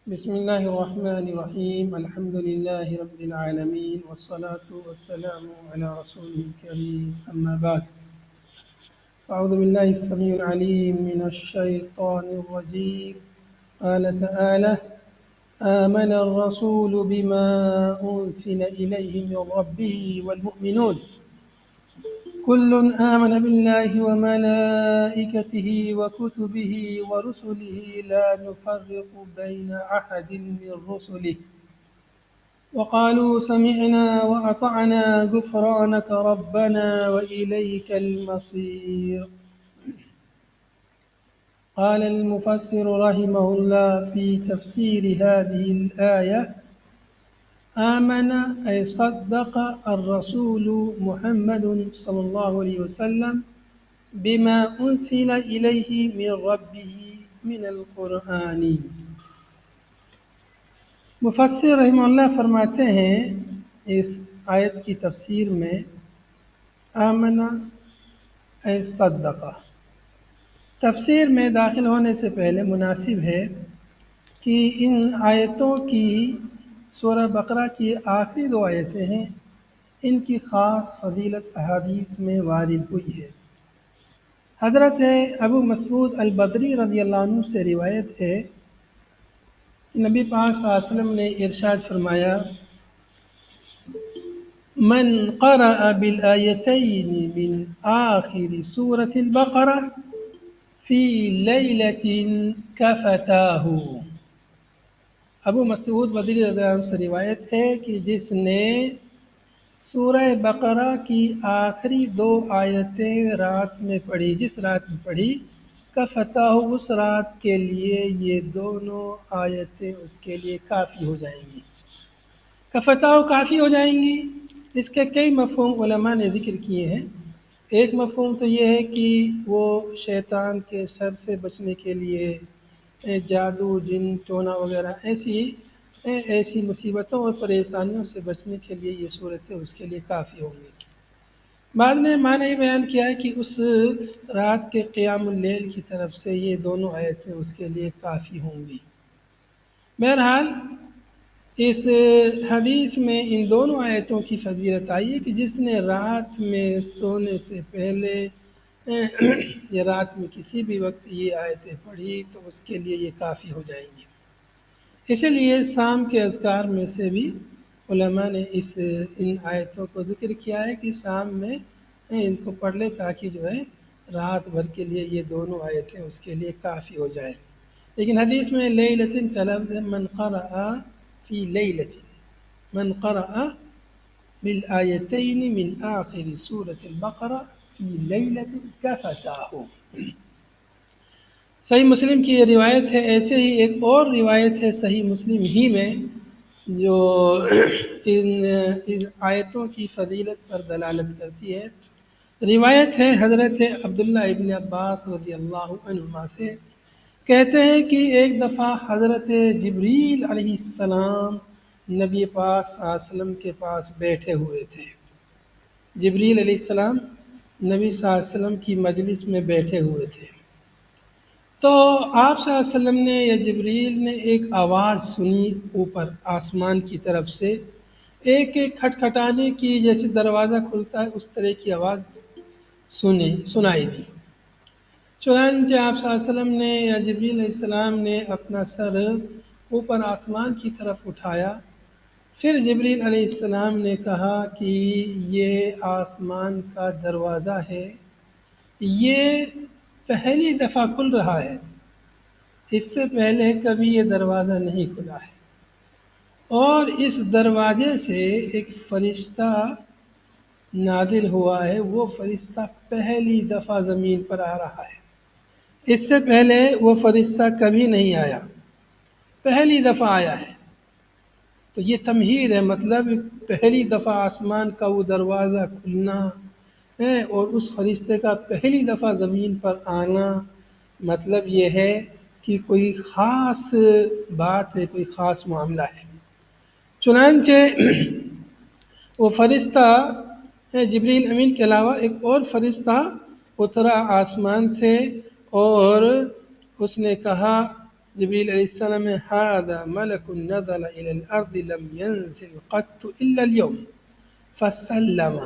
بسم الله الرحمن الرحيم الحمد لله رب العالمين والصلاة والسلام على رسوله الكريم أما بعد أعوذ بالله السميع العليم من الشيطان الرجيم قال تعالى آمن الرسول بما أنزل إليه من ربه والمؤمنون كل آمن بالله وملائكته وكتبه ورسله لا نفرق بين أحد من رسله وقالوا سمعنا وأطعنا غفرانك ربنا وإليك المصير. قال المفسر رحمه الله في تفسير هذه الآية آمن أي صدق الرسول محمد صلى الله عليه وسلم بما أنزل إليه من ربه من القرآن. مفسر رحمہ اللہ فرماتے ہیں اس آیت کی تفسیر میں آمن اے صدقہ تفسیر میں داخل ہونے سے پہلے مناسب ہے کہ ان آیتوں کی سورہ بقرہ کی آخری دو آیتیں ہیں، ان کی خاص فضیلت احادیث میں وارد ہوئی ہے۔ حضرت ابو مسعود البدری رضی اللہ عنہ سے روایت ہے کہ نبی پاک صلی اللہ علیہ وسلم نے ارشاد فرمایا من قرأ بالآیتین من آخر سورة البقرہ فی لیلۃ کفتاہ۔ ابو مسعود بدری رضی اللہ عنہ سے روایت ہے کہ جس نے سورہ بقرہ کی آخری دو آیتیں رات میں پڑھی، جس رات میں پڑھی، کفتاہ اس رات کے لیے یہ دونوں آیتیں اس کے لیے کافی ہو جائیں گی۔ کفتاہ کافی ہو جائیں گی، اس کے کئی مفہوم علماء نے ذکر کیے ہیں۔ ایک مفہوم تو یہ ہے کہ وہ شیطان کے شر سے بچنے کے لیے جادو، جن، ٹونا وغیرہ ایسی مصیبتوں اور پریشانیوں سے بچنے کے لیے یہ صورتیں اس کے لیے کافی ہوں گی۔ بعض نے معنی بیان کیا ہے کہ اس رات کے قیام اللیل کی طرف سے یہ دونوں آیتیں اس کے لیے کافی ہوں گی۔ بہرحال اس حدیث میں ان دونوں آیتوں کی فضیلت آئی ہے کہ جس نے رات میں سونے سے پہلے یا رات میں کسی بھی وقت یہ آیتیں پڑھی تو اس کے لیے یہ کافی ہو جائیں گی۔ اسی لیے شام کے اذکار میں سے بھی علماء نے ان آیتوں کو ذکر کیا ہے کہ شام میں ان کو پڑھ لے تاکہ جو ہے رات بھر کے لیے یہ دونوں آیتیں اس کے لیے کافی ہو جائے۔ لیکن حدیث میں لیلۃ کا لفظ ہے، من قرأ فی لیلۃ، من قرأ بالآیتین من آخر سورۃ البقرہ فی لیلۃ کفتاہ۔ صحیح مسلم کی یہ روایت ہے۔ ایسے ہی ایک اور روایت ہے صحیح مسلم ہی میں جو ان آیتوں کی فضیلت پر دلالت کرتی ہے۔ روایت ہے حضرت عبداللہ ابن عباس رضی اللہ عنہما سے، کہتے ہیں کہ ایک دفعہ حضرت جبریل علیہ السلام نبی پاک صلی اللہ علیہ وسلم کے پاس بیٹھے ہوئے تھے۔ جبریل علیہ السلام نبی صلی اللہ علیہ وسلم کی مجلس میں بیٹھے ہوئے تھے، تو آپ صلی اللہ علیہ وسلم نے یا جبریل نے ایک آواز سنی اوپر آسمان کی طرف سے، ایک کھٹکھٹانے کی، جیسے دروازہ کھلتا ہے اس طرح کی آواز سنائی دی۔ چنانچہ آپ صلی اللہ علیہ وسلم نے یا جبریل علیہ السلام نے اپنا سر اوپر آسمان کی طرف اٹھایا، پھر جبریل علیہ السلام نے کہا کہ یہ آسمان کا دروازہ ہے، یہ پہلی دفعہ کھل رہا ہے، اس سے پہلے کبھی یہ دروازہ نہیں کھلا ہے، اور اس دروازے سے ایک فرشتہ نازل ہوا ہے، وہ فرشتہ پہلی دفعہ زمین پر آ رہا ہے، اس سے پہلے وہ فرشتہ کبھی نہیں آیا، پہلی دفعہ آیا ہے۔ تو یہ تمہید ہے، مطلب پہلی دفعہ آسمان کا وہ دروازہ کھلنا ہے اور اس فرشتے کا پہلی دفعہ زمین پر آنا، مطلب یہ ہے کہ کوئی خاص بات ہے، کوئی خاص معاملہ ہے۔ چنانچہ وہ فرشتہ جبریل امین کے علاوہ ایک اور فرشتہ اترا آسمان سے، اور اس نے کہا جبریل علیہ السلام هذا ملک نزل الى الارض لم ينزل قط الا اليوم فسلم،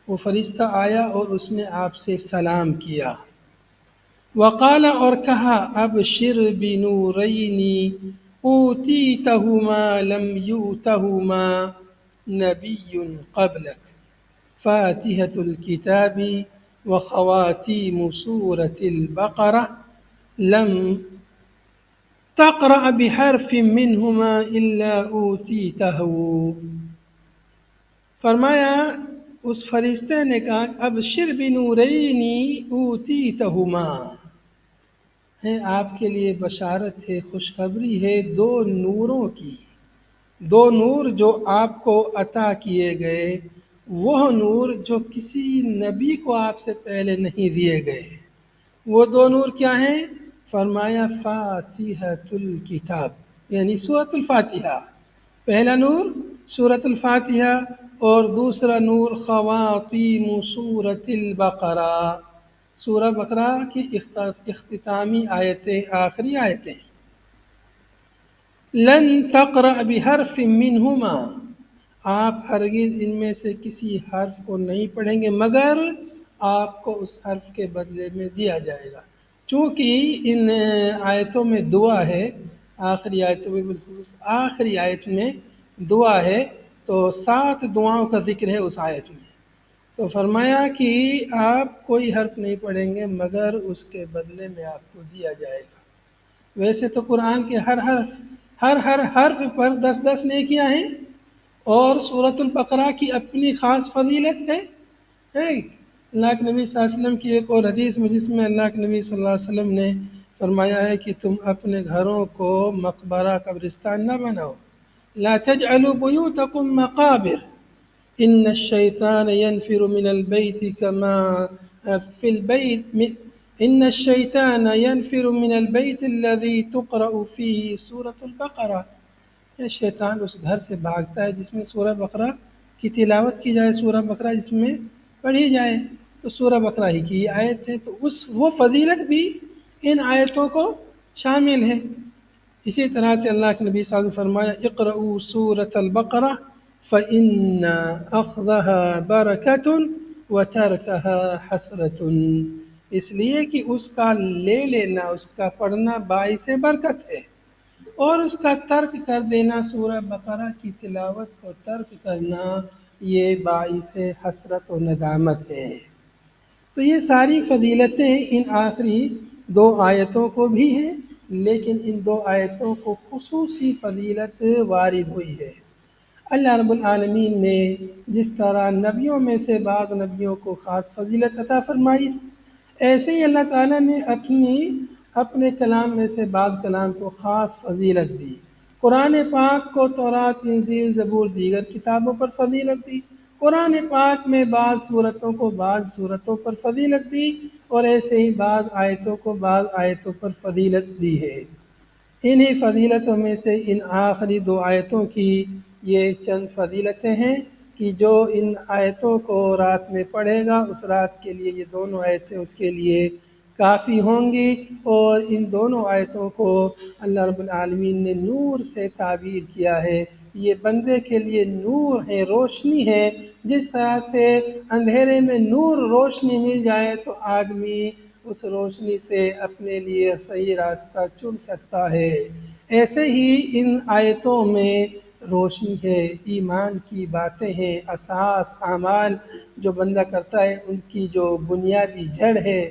وہ فرشتہ آیا اور اس نے آپ سے سلام کیا. وقال، اور کہا، ابشر بنورین اوتیتہما لم یؤتہما نبی قبلک فاتحة الكتاب وخواتیم سورة البقرة لم تقرأ بحرف منهما إلا أوتيته. فرمایا اس فرشتے نے کہا ابشر بنورین اوتیتہما، ہے آپ کے لیے بشارت ہے، خوشخبری ہے دو نوروں کی، دو نور جو آپ کو عطا کیے گئے، وہ نور جو کسی نبی کو آپ سے پہلے نہیں دیے گئے. وہ دو نور کیا ہیں؟ فرمایا فاتحۃ الکتاب، یعنی سورۃ الفاتحہ. پہلا نور سورۃ الفاتحہ اور دوسرا نور خواتیم سورۃ البقرہ، سورہ بقرہ کی اختتامی آیتیں، آخری آیتیں. لن تقرأ بحرف منہما، آپ ہرگز ان میں سے کسی حرف کو نہیں پڑھیں گے مگر آپ کو اس حرف کے بدلے میں دیا جائے گا. چونکہ ان آیتوں میں دعا ہے، آخری آیتوں میں بالخصوص آخری آیت میں دعا ہے، تو 7 دعاؤں کا ذکر ہے اس آیت میں. تو فرمایا کہ آپ کوئی حرف نہیں پڑھیں گے مگر اس کے بدلے میں آپ کو دیا جائے گا. ویسے تو قرآن کے ہر حرف پر 10 نیکیاں ہیں، اور سورۃ البقرہ کی اپنی خاص فضیلت ہے. اللہ کے نبی صلی اللہ علیہ وسلم کی ایک اور حدیث میں جس میں اللہ کے نبی صلی اللہ علیہ وسلم نے فرمایا ہے کہ تم اپنے گھروں کو مقبرہ قبرستان نہ بناؤ. لا تجعلوا بیوتکم مقابر ان الشیطان ينفر من البیت کما فی البیت ان الشیطان ينفر من البیت الذي تقرأ فيه سورة البقرہ. یہ شیطان اس گھر سے بھاگتا ہے جس میں سورہ بقرہ کی تلاوت کی جائے، سورہ بقرہ جس میں پڑھی جائے. تو سورہ بقرہ ہی کی آیت ہے، تو وہ فضیلت بھی ان آیتوں کو شامل ہے. اسی طرح سے اللہ کے نبی صلی اللہ علیہ وسلم فرمایا اقرؤوا سورۃ البقرہ فإن أخذها برکۃ وترکها حسرۃ، اس لیے کہ اس کا لے لینا، اس کا پڑھنا باعث برکت ہے، اور اس کا ترک کر دینا، سورہ بقرہ کی تلاوت کو ترک کرنا، یہ باعث حسرت و ندامت ہے. تو یہ ساری فضیلتیں ان آخری 2 آیتوں کو بھی ہیں، لیکن ان 2 آیتوں کو خصوصی فضیلت وارد ہوئی ہے. اللہ رب العالمین نے جس طرح نبیوں میں سے بعض نبیوں کو خاص فضیلت عطا فرمائی، ایسے ہی اللہ تعالیٰ نے اپنے کلام میں سے بعض کلام کو خاص فضیلت دی. قرآن پاک کو تورات، انجیل، زبور، دیگر کتابوں پر فضیلت دی. قرآن پاک میں بعض صورتوں کو بعض صورتوں پر فضیلت دی، اور ایسے ہی بعض آیتوں کو بعض آیتوں پر فضیلت دی ہے. انہی فضیلتوں میں سے ان آخری 2 آیتوں کی یہ چند فضیلتیں ہیں کہ جو ان آیتوں کو رات میں پڑھے گا اس رات کے لیے یہ دونوں آیتیں اس کے لیے کافی ہوں گی. اور ان دونوں آیتوں کو اللہ رب العالمین نے نور سے تعبیر کیا ہے. یہ بندے کے لیے نور ہے، روشنی ہے. جس طرح سے اندھیرے میں نور روشنی مل جائے تو آدمی اس روشنی سے اپنے لیے صحیح راستہ چن سکتا ہے، ایسے ہی ان آیتوں میں روشنی ہے، ایمان کی باتیں ہیں، اساس اعمال جو بندہ کرتا ہے ان کی جو بنیادی جڑ ہے،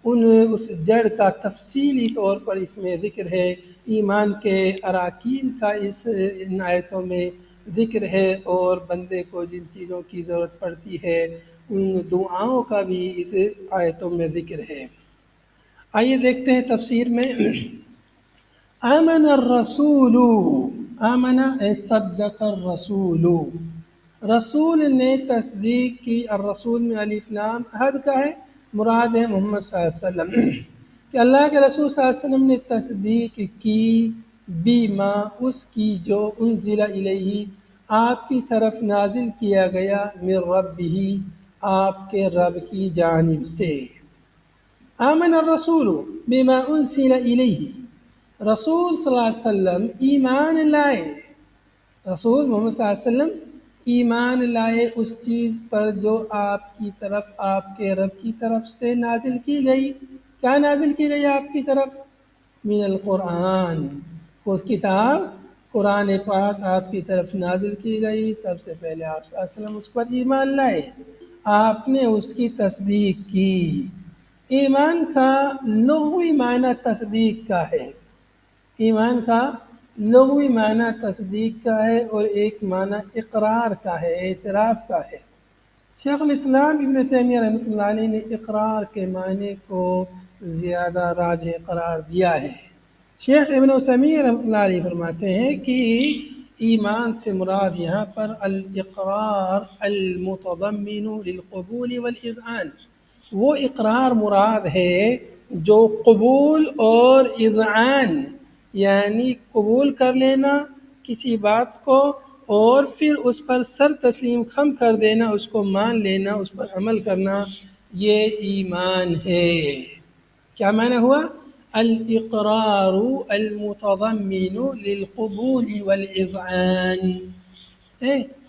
اس جڑ کا تفصیلی طور پر اس میں ذکر ہے. ایمان کے اراکین کا ان آیتوں میں ذکر ہے، اور بندے کو جن چیزوں کی ضرورت پڑتی ہے ان دعاؤں کا بھی اس آیتوں میں ذکر ہے. آئیے دیکھتے ہیں تفسیر میں. آمن الرسول، آمن اے صدق الرسول، رسول نے تصدیق کی. الرسول میں الف لام عہد کا ہے، مراد ہے محمد صلی اللہ علیہ وسلم، کہ اللہ کے رسول صلی اللہ علیہ وسلم نے تصدیق کی بیما، اس کی جو انزل الیہ، آپ کی طرف نازل کیا گیا، من ربہ، آپ کے رب کی جانب سے. آمن الرسول بما انزل الیہ، رسول صلی اللہ علیہ وسلم ایمان لائے، رسول محمد صلی اللہ علیہ وسلم ایمان لائے اس چیز پر جو آپ کی طرف، آپ کے رب کی طرف سے نازل کی گئی۔ کیا نازل کی گئی آپ کی طرف؟ من القرآن، وہ کتاب قرآن پاک آپ کی طرف نازل کی گئی۔ سب سے پہلے آپ صلی اللہ علیہ وسلم اس پر ایمان لائے، آپ نے اس کی تصدیق کی۔ ایمان کا لغوی معنی تصدیق کا ہے، ایمان کا لغوی معنی تصدیق کا ہے، اور ایک معنی اقرار کا ہے، اعتراف کا ہے۔ شیخ الاسلام ابن تیمیہ رحمۃ اللہ علیہ نے اقرار کے معنی کو زیادہ راجح قرار دیا ہے۔ شیخ ابن عثیمین رحمۃ اللہ علیہ فرماتے ہیں کہ ایمان سے مراد یہاں پر الاقرار المتضمن للقبول والاذعان، وہ اقرار مراد ہے جو قبول اور اذعان، یعنی قبول کر لینا کسی بات کو اور پھر اس پر سر تسلیم خم کر دینا، اس کو مان لینا، اس پر عمل کرنا، یہ ایمان ہے۔ کیا معنی ہوا؟ الاقرار المتضمن للقبول والاذعان،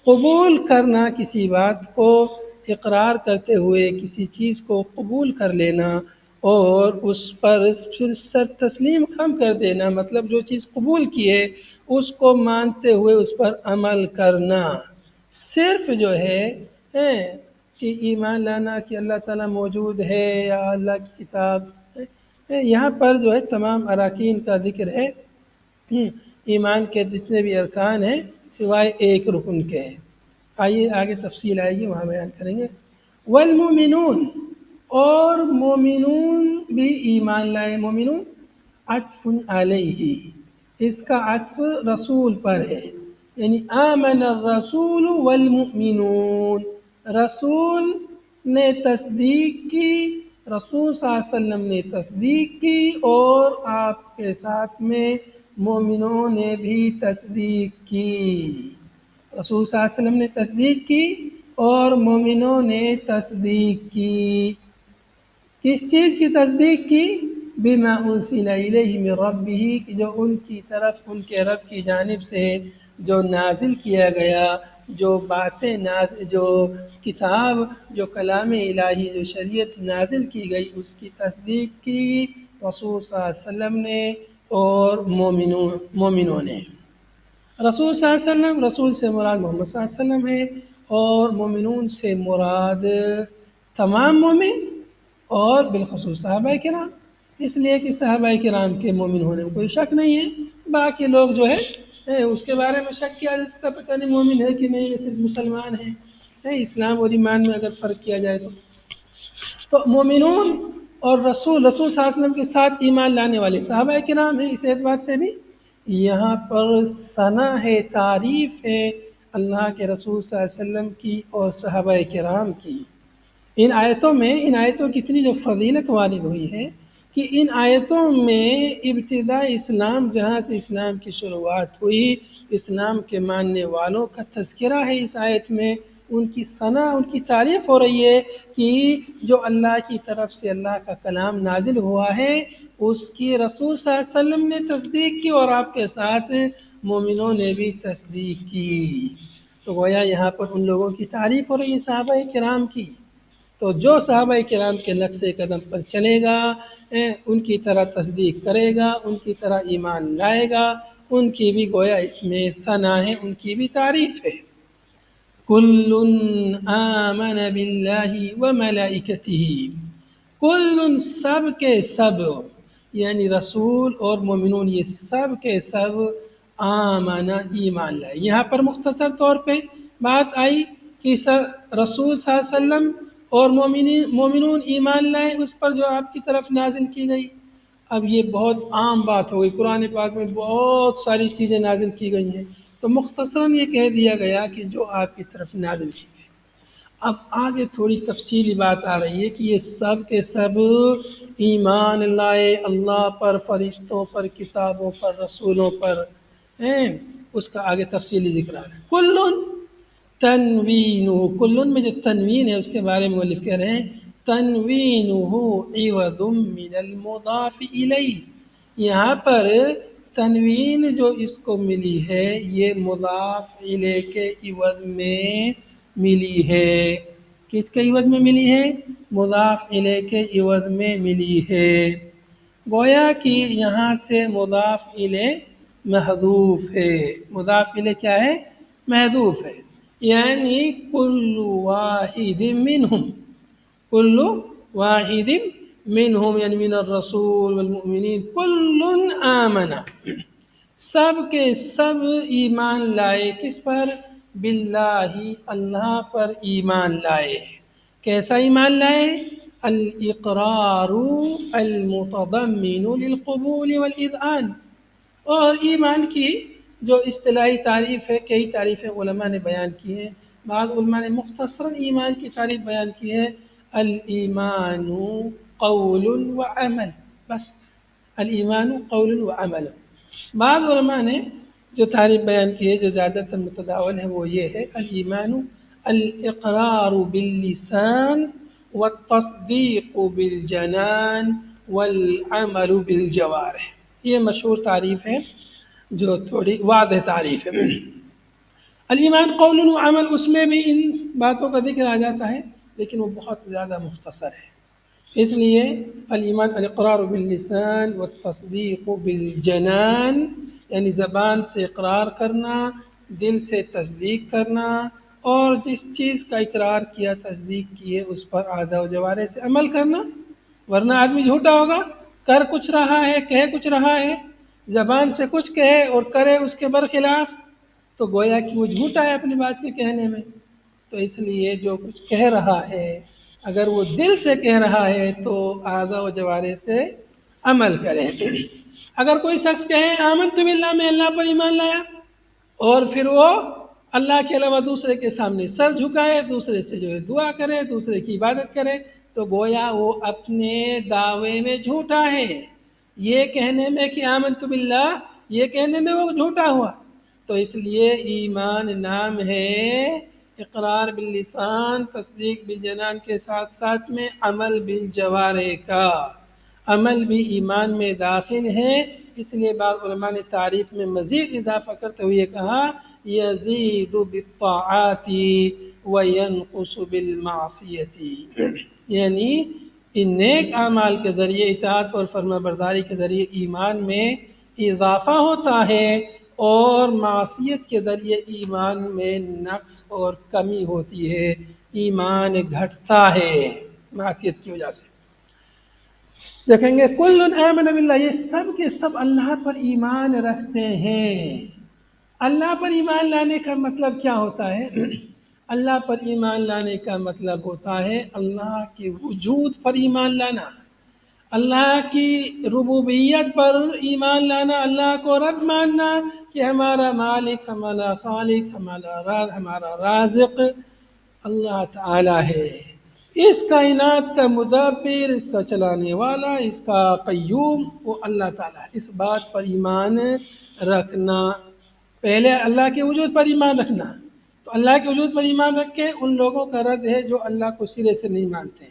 قبول کرنا کسی بات کو، اقرار کرتے ہوئے کسی چیز کو قبول کر لینا اور اس پر پھر سر تسلیم خم کر دینا، مطلب جو چیز قبول کی ہے اس کو مانتے ہوئے اس پر عمل کرنا۔ صرف جو ہے کہ ایمان لانا کہ اللہ تعالیٰ موجود ہے یا اللہ کی کتاب، یہاں پر جو ہے تمام اراکین کا ذکر ہے، ایمان کے جتنے بھی ارکان ہیں سوائے ایک رکن کے ہیں۔ آئیے آگے تفصیل آئے گی، وہاں بیان کریں گے۔ والمومنون، اور مومنون بھی ایمان لائے۔ مومنون عطف علیہ، اس کا عطف رسول پر ہے، یعنی آمن الرسول والمؤمنون، رسول نے تصدیق کی، رسول صلی اللہ علیہ وسلم نے تصدیق کی، اور آپ کے ساتھ میں مومنوں نے بھی تصدیق کی۔ رسول صلی اللہ علیہ وسلم نے تصدیق کی اور مومنوں نے تصدیق کی۔ کس چیز کی تصدیق کی؟ بما انزل الیہ من ربہ، کہ جو ان کی طرف ان کے رب کی جانب سے جو نازل کیا گیا، جو باتیں جو کتاب، جو کلام الہی، جو شریعت نازل کی گئی، اس کی تصدیق کی رسول صلی اللہ علیہ وسلم نے اور مومنوں نے۔ رسول صلی اللہ علیہ وسلم، رسول سے مراد محمد صلی اللہ علیہ وسلم ہے، اور مومنون سے مراد تمام مومن اور بالخصوص صحابہ کرام، اس لیے کہ صحابہ کرام کے مومن ہونے میں کوئی شک نہیں ہے۔ باقی لوگ جو ہے اس کے بارے میں شک کیا جس کا پتہ نہیں مومن ہے کہ نہیں، یہ صرف مسلمان ہیں، اسلام اور ایمان میں اگر فرق کیا جائے تو مومنون اور رسول صلی اللہ علیہ وسلم کے ساتھ ایمان لانے والے صحابہ کرام ہیں۔ اس اعتبار سے بھی یہاں پر ثنا ہے، تعریف ہے اللہ کے رسول صلی اللہ علیہ وسلم کی اور صحابہ کرام کی۔ ان آیتوں میں، ان آیتوں کی اتنی جو فضیلت وارد ہوئی ہے کہ ان آیتوں میں ابتدا اسلام، جہاں سے اسلام کی شروعات ہوئی، اسلام کے ماننے والوں کا تذکرہ ہے اس آیت میں، ان کی ثنا، ان کی تعریف ہو رہی ہے کہ جو اللہ کی طرف سے اللہ کا کلام نازل ہوا ہے اس کی رسول صلی اللہ علیہ وسلم نے تصدیق کی اور آپ کے ساتھ مومنوں نے بھی تصدیق کی۔ تو گویا یہاں پر ان لوگوں کی تعریف ہو رہی ہے صحابہ کرام کی۔ تو جو صحابہ کرام کے نقش قدم پر چلے گا، ان کی طرح تصدیق کرے گا، ان کی طرح ایمان لائے گا، ان کی بھی گویا اس میں ثنا ہے، ان کی بھی تعریف ہے۔ کل آمن باللہ وملائکتہ، کل سب کے سب، یعنی رسول اور مومنون یہ سب کے سب آمن ایمان لائے۔ یہاں پر مختصر طور پہ بات آئی کہ رسول صلی اللہ علیہ وسلم اور مومنون ایمان لائے اس پر جو آپ کی طرف نازل کی گئی۔ اب یہ بہت عام بات ہو گئی، قرآن پاک میں بہت ساری چیزیں نازل کی گئی ہیں، تو مختصراً یہ کہہ دیا گیا کہ جو آپ کی طرف نازل کی گئی۔ اب آگے تھوڑی تفصیلی بات آ رہی ہے کہ یہ سب کے سب ایمان لائے اللہ پر، فرشتوں پر، کتابوں پر، رسولوں پر، اس کا آگے تفصیلی ذکر آ رہا ہے۔ کلن تنوینہ، کلن میں جو تنوین ہے اس کے بارے میں مؤلف کہہ رہے ہیں تنوینہ عوض من المضاف الیہ، یہاں پر تنوین جو اس کو ملی ہے یہ مضاف الیہ کے عوض میں ملی ہے۔ کس کے عوض میں ملی ہے؟ مضاف الیہ کے عوض میں ملی ہے۔ گویا کہ یہاں سے مضاف الیہ محذوف ہے۔ مضاف الیہ کیا ہے؟ محذوف ہے، یعنی کل واحد منہم، کل واحد منہم یعنی من الرسول والمؤمنین کل آمن، سب کے سب ایمان لائے، کس پر؟ باللہ، اللہ پر ایمان لائے۔ کیسا ایمان لائے؟ الاقرار المتضمن للقبول والاذعان، اور ایمان کی جو اصطلاحی تعریف ہے، کئی تعریفیں علماء نے بیان کی ہیں۔ بعض علماء نے مختصراً ایمان کی تعریف بیان کی ہے، الایمان قول و عمل، بس الایمان قول و عمل۔ بعض علماء نے جو تعریف بیان کی ہے جو زیادہ تر متداول ہے وہ یہ ہے، الایمان الاقرار باللسان والتصدیق بالجنان والعمل بالجوارح۔ یہ مشہور تعریف ہے جو تھوڑی واضح تعریف ہے۔ الایمان قول و عمل، اس میں بھی ان باتوں کا ذکر آ جاتا ہے لیکن وہ بہت زیادہ مختصر ہے، اس لیے الایمان الاقرار باللسان والتصدیق بالجنان، یعنی زبان سے اقرار کرنا، دل سے تصدیق کرنا، اور جس چیز کا اقرار کیا، تصدیق کیے، اس پر اعضاء و جوارح سے عمل کرنا۔ ورنہ آدمی جھوٹا ہوگا، کر کچھ رہا ہے، کہہ کچھ رہا ہے، زبان سے کچھ کہے اور کرے اس کے برخلاف، تو گویا کہ وہ جھوٹا ہے اپنی بات کے کہنے میں۔ تو اس لیے جو کچھ کہہ رہا ہے اگر وہ دل سے کہہ رہا ہے تو اعضاء و جوارح سے عمل کرے۔ اگر کوئی شخص کہے آمنت باللہ، میں اللہ پر ایمان لایا، اور پھر وہ اللہ کے علاوہ دوسرے کے سامنے سر جھکائے، دوسرے سے جو ہے دعا کرے، دوسرے کی عبادت کرے، تو گویا وہ اپنے دعوے میں جھوٹا ہے۔ یہ کہنے میں کہ آمنت باللہ، یہ کہنے میں وہ جھوٹا ہوا۔ تو اس لیے ایمان نام ہے اقرار باللسان، تصدیق بالجنان کے ساتھ ساتھ میں عمل بالجوارح کا، عمل بھی ایمان میں داخل ہے۔ اس لیے بعض علماء نے تعریف میں مزید اضافہ کرتے ہوئے کہا یزید بالطاعات وینقص بالمعصیت، یعنی ان نیک اعمال کے ذریعے، اطاعت اور فرما برداری کے ذریعے ایمان میں اضافہ ہوتا ہے، اور معصیت کے ذریعے ایمان میں نقص اور کمی ہوتی ہے، ایمان گھٹتا ہے معصیت کی وجہ سے۔ دیکھیں گے کل آمن باللہ، یہ سب کے سب اللہ پر ایمان رکھتے ہیں۔ اللہ پر ایمان لانے کا مطلب کیا ہوتا ہے؟ اللہ پر ایمان لانے کا مطلب ہوتا ہے اللہ کے وجود پر ایمان لانا، اللہ کی ربوبیت پر ایمان لانا، اللہ کو رب ماننا کہ ہمارا مالک، ہمارا خالق، ہمارا رازق اللہ تعالی ہے، اس کائنات کا مدبر، اس کا چلانے والا، اس کا قیوم وہ اللہ تعالی ہے۔ اس بات پر ایمان رکھنا، پہلے اللہ کے وجود پر ایمان رکھنا۔ تو اللہ کے وجود پر ایمان رکھ کے ان لوگوں کا رد ہے جو اللہ کو سرے سے نہیں مانتے،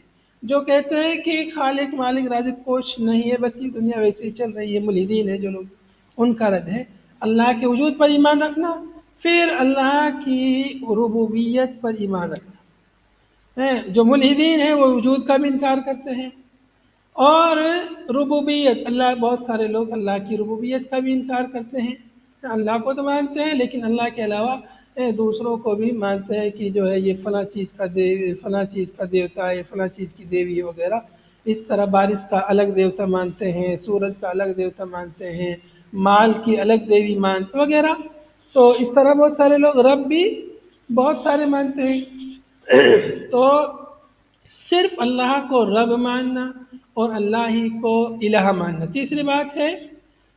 جو کہتے ہیں کہ خالق مالک رازق کچھ نہیں ہے، بس یہ دنیا ویسے ہی چل رہی ہے، ملحدین ہے جو لوگ، ان کا رد ہے اللہ کے وجود پر ایمان رکھنا، پھر اللہ کی ربوبیت پر ایمان رکھنا۔ جو ملحدین ہیں وہ وجود کا بھی انکار کرتے ہیں، اور ربوبیت، اللہ، بہت سارے لوگ اللہ کی ربوبیت کا بھی انکار کرتے ہیں، اللہ کو تو مانتے ہیں لیکن اللہ کے علاوہ دوسروں کو بھی مانتے ہیں کہ جو ہے یہ فلاں چیز کا فلاں چیز کا دیوتا ہے، فلاں چیز کی دیوی ہے وغیرہ۔ اس طرح بارش کا الگ دیوتا مانتے ہیں، سورج کا الگ دیوتا مانتے ہیں، مال کی الگ دیوی مانتے وغیرہ۔ تو اس طرح بہت سارے لوگ رب بھی بہت سارے مانتے ہیں۔ تو صرف اللہ کو رب ماننا اور اللہ ہی کو الہ ماننا۔ تیسری بات ہے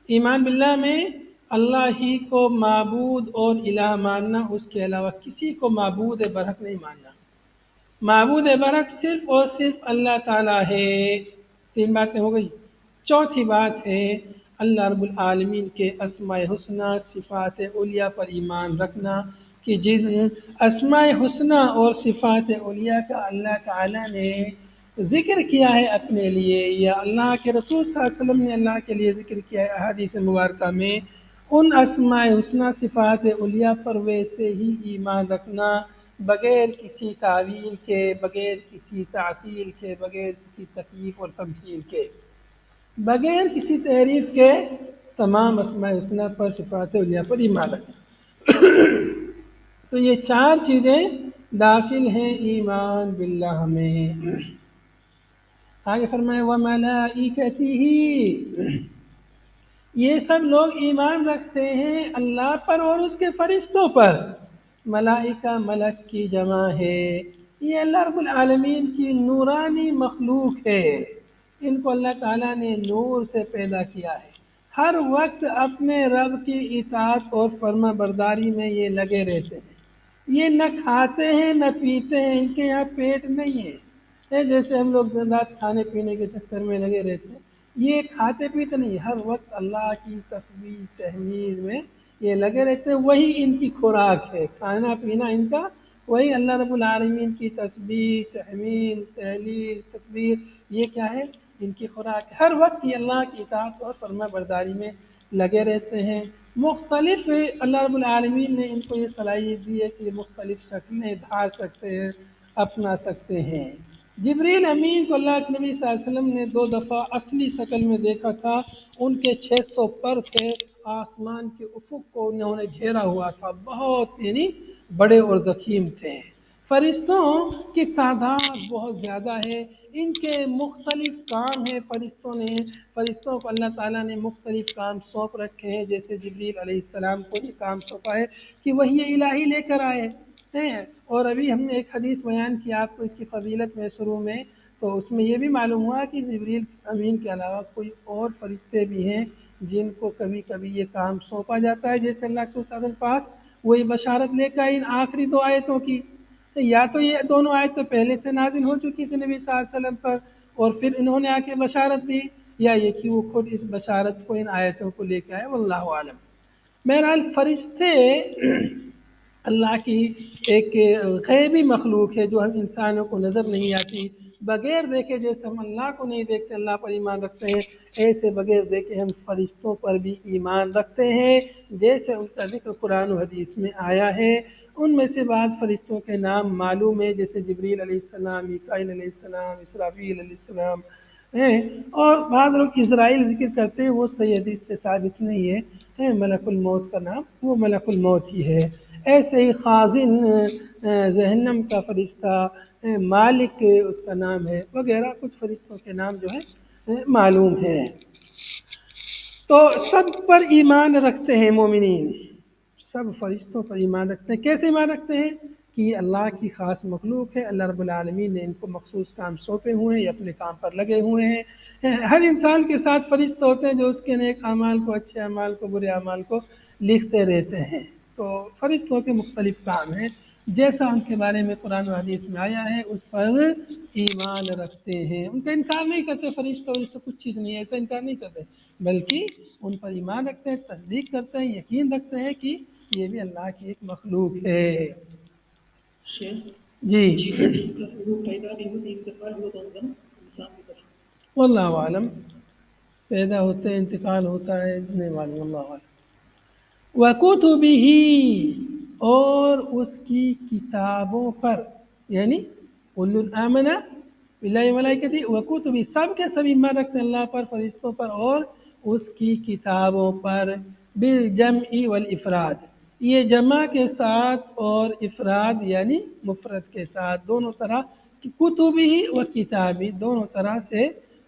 ایمان باللہ میں اللہ ہی کو معبود اور الہ ماننا، اس کے علاوہ کسی کو معبود برحق نہیں ماننا۔ معبود برحق صرف اور صرف اللہ تعالیٰ ہے۔ تین باتیں ہو گئی۔ چوتھی بات ہے اللہ رب العالمین کے اسماء حسنہ، صفات علیٰ پر ایمان رکھنا کہ جن اسماء حسنہ اور صفات علیٰ کا اللہ تعالیٰ نے ذکر کیا ہے اپنے لیے یا اللہ کے رسول صلی اللہ علیہ وسلم نے اللہ کے لیے ذکر کیا ہے احادیث مبارکہ میں، ان اسماء حسنہ صفات علیٰ پر ویسے ہی ایمان رکھنا، بغیر کسی تعویل کے، بغیر کسی تعطیل کے، بغیر کسی تکییف اور تمثیل کے، بغیر کسی تحریف کے، تمام اسماء حسنہ پر، صفات علیٰ پر ایمان رکھنا۔ تو یہ چار چیزیں داخل ہیں ایمان باللہ میں۔ آگے فرمائے وَمَلَائِكَتِهِ، یہ سب لوگ ایمان رکھتے ہیں اللہ پر اور اس کے فرشتوں پر۔ ملائکہ ملک کی جمع ہے، یہ اللہ رب العالمین کی نورانی مخلوق ہے، ان کو اللہ تعالیٰ نے نور سے پیدا کیا ہے، ہر وقت اپنے رب کی اطاعت اور فرما برداری میں یہ لگے رہتے ہیں۔ یہ نہ کھاتے ہیں نہ پیتے ہیں، ان کے یہاں پیٹ نہیں ہے، جیسے ہم لوگ دن رات کھانے پینے کے چکر میں لگے رہتے ہیں، یہ کھاتے پیتے نہیں، ہر وقت اللہ کی تسبیح تحمید میں یہ لگے رہتے ہیں، وہی ان کی خوراک ہے، کھانا پینا ان کا وہی اللہ رب العالمین کی تسبیح تحمید تحلیل تکبیر، یہ کیا ہے؟ ان کی خوراک ہے، ہر وقت یہ اللہ کی اطاعت اور فرما برداری میں لگے رہتے ہیں۔ مختلف اللہ رب العالمین نے ان کو یہ صلاحیت دی ہے کہ مختلف شکلیں دھار سکتے ہیں، اپنا سکتے ہیں۔ جبریل امین کو اللہ کے نبی صلی اللہ علیہ وسلم نے 2 دفعہ اصلی شکل میں دیکھا تھا، ان کے 600 پر تھے، آسمان کے افق کو انہوں نے گھیرا ہوا تھا، بہت یعنی بڑے اور ضخیم تھے۔ فرشتوں کی تعداد بہت زیادہ ہے، ان کے مختلف کام ہیں، فرشتوں کو اللہ تعالیٰ نے مختلف کام سونپ رکھے ہیں، جیسے جبریل علیہ السلام کو یہ کام سونپا ہے کہ وحی الہی لے کر آئے ہیں۔ اور ابھی ہم نے ایک حدیث بیان کی آپ کو اس کی فضیلت میں شروع میں، تو اس میں یہ بھی معلوم ہوا کہ جبریل امین کے علاوہ کوئی اور فرشتے بھی ہیں جن کو کبھی کبھی یہ کام سونپا جاتا ہے، جیسے اللہ کے رسول کے پاس وہی بشارت لے کر ان آخری 2 آیتوں کی، یا تو یہ دونوں آیتیں پہلے سے نازل ہو چکی تھی نبی صلی اللہ علیہ وسلم پر اور پھر انہوں نے آ کے بشارت دی، یا یہ کہ وہ خود اس بشارت کو ان آیتوں کو لے کے آئے، واللہ عالم۔ بہرحال فرشتے اللہ کی ایک غیبی مخلوق ہے جو ہم انسانوں کو نظر نہیں آتی، بغیر دیکھے جیسے ہم اللہ کو نہیں دیکھتے اللہ پر ایمان رکھتے ہیں، ایسے بغیر دیکھے ہم فرشتوں پر بھی ایمان رکھتے ہیں، جیسے ان کا ذکر قرآن و حدیث میں آیا ہے۔ ان میں سے بعض فرشتوں کے نام معلوم ہے، جیسے جبریل علیہ السلام، میکائیل علیہ السلام، اسرافیل علیہ السلام ہیں، اور بعض لوگ اسرائیل ذکر کرتے ہیں، وہ صحیح حدیث سے ثابت نہیں ہے، ملک الموت کا نام وہ ملک الموت ہی ہے۔ ایسے ہی خازن جہنم کا فرشتہ، مالک اس کا نام ہے، وغیرہ کچھ فرشتوں کے نام جو ہے معلوم ہے۔ تو سب پر ایمان رکھتے ہیں مومنین، سب فرشتوں پر ایمان رکھتے ہیں۔ کیسے ایمان رکھتے ہیں؟ کہ یہ اللہ کی خاص مخلوق ہے، اللہ رب العالمین نے ان کو مخصوص کام سونپے ہوئے ہیں، یہ اپنے کام پر لگے ہوئے ہیں۔ ہر انسان کے ساتھ فرشتے ہوتے ہیں جو اس کے نیک اعمال کو، اچھے اعمال کو، برے اعمال کو لکھتے رہتے ہیں۔ تو فرشتوں کے مختلف کام ہیں، جیسا ان کے بارے میں قرآن و حدیث میں آیا ہے اس پر ایمان رکھتے ہیں، ان کا انکار نہیں کرتے، فرشتوں سے کچھ چیز نہیں ہے ایسا انکار نہیں کرتے، بلکہ ان پر ایمان رکھتے ہیں، تصدیق کرتے ہیں، یقین رکھتے ہیں کہ یہ بھی اللہ کی ایک مخلوق ہے۔ جی واللہ عالم، پیدا ہوتے ہیں انتقال ہوتا ہے نہیں معلوم، اللہ عالم۔ وَكُتُبِهِ، اور اس کی کتابوں پر، یعنی کُلٌّ آمَنَ بِاللَّهِ وَمَلَائِكَتِهِ وَكُتُبِهِ، سب کے سب ایمان رکھتے ہیں اللہ پر، فرشتوں پر اور اس کی کتابوں پر، بالجمع والافراد، یہ جمع کے ساتھ اور افراد یعنی مفرد کے ساتھ، دونوں طرح، کتبی و کتابی دونوں طرح سے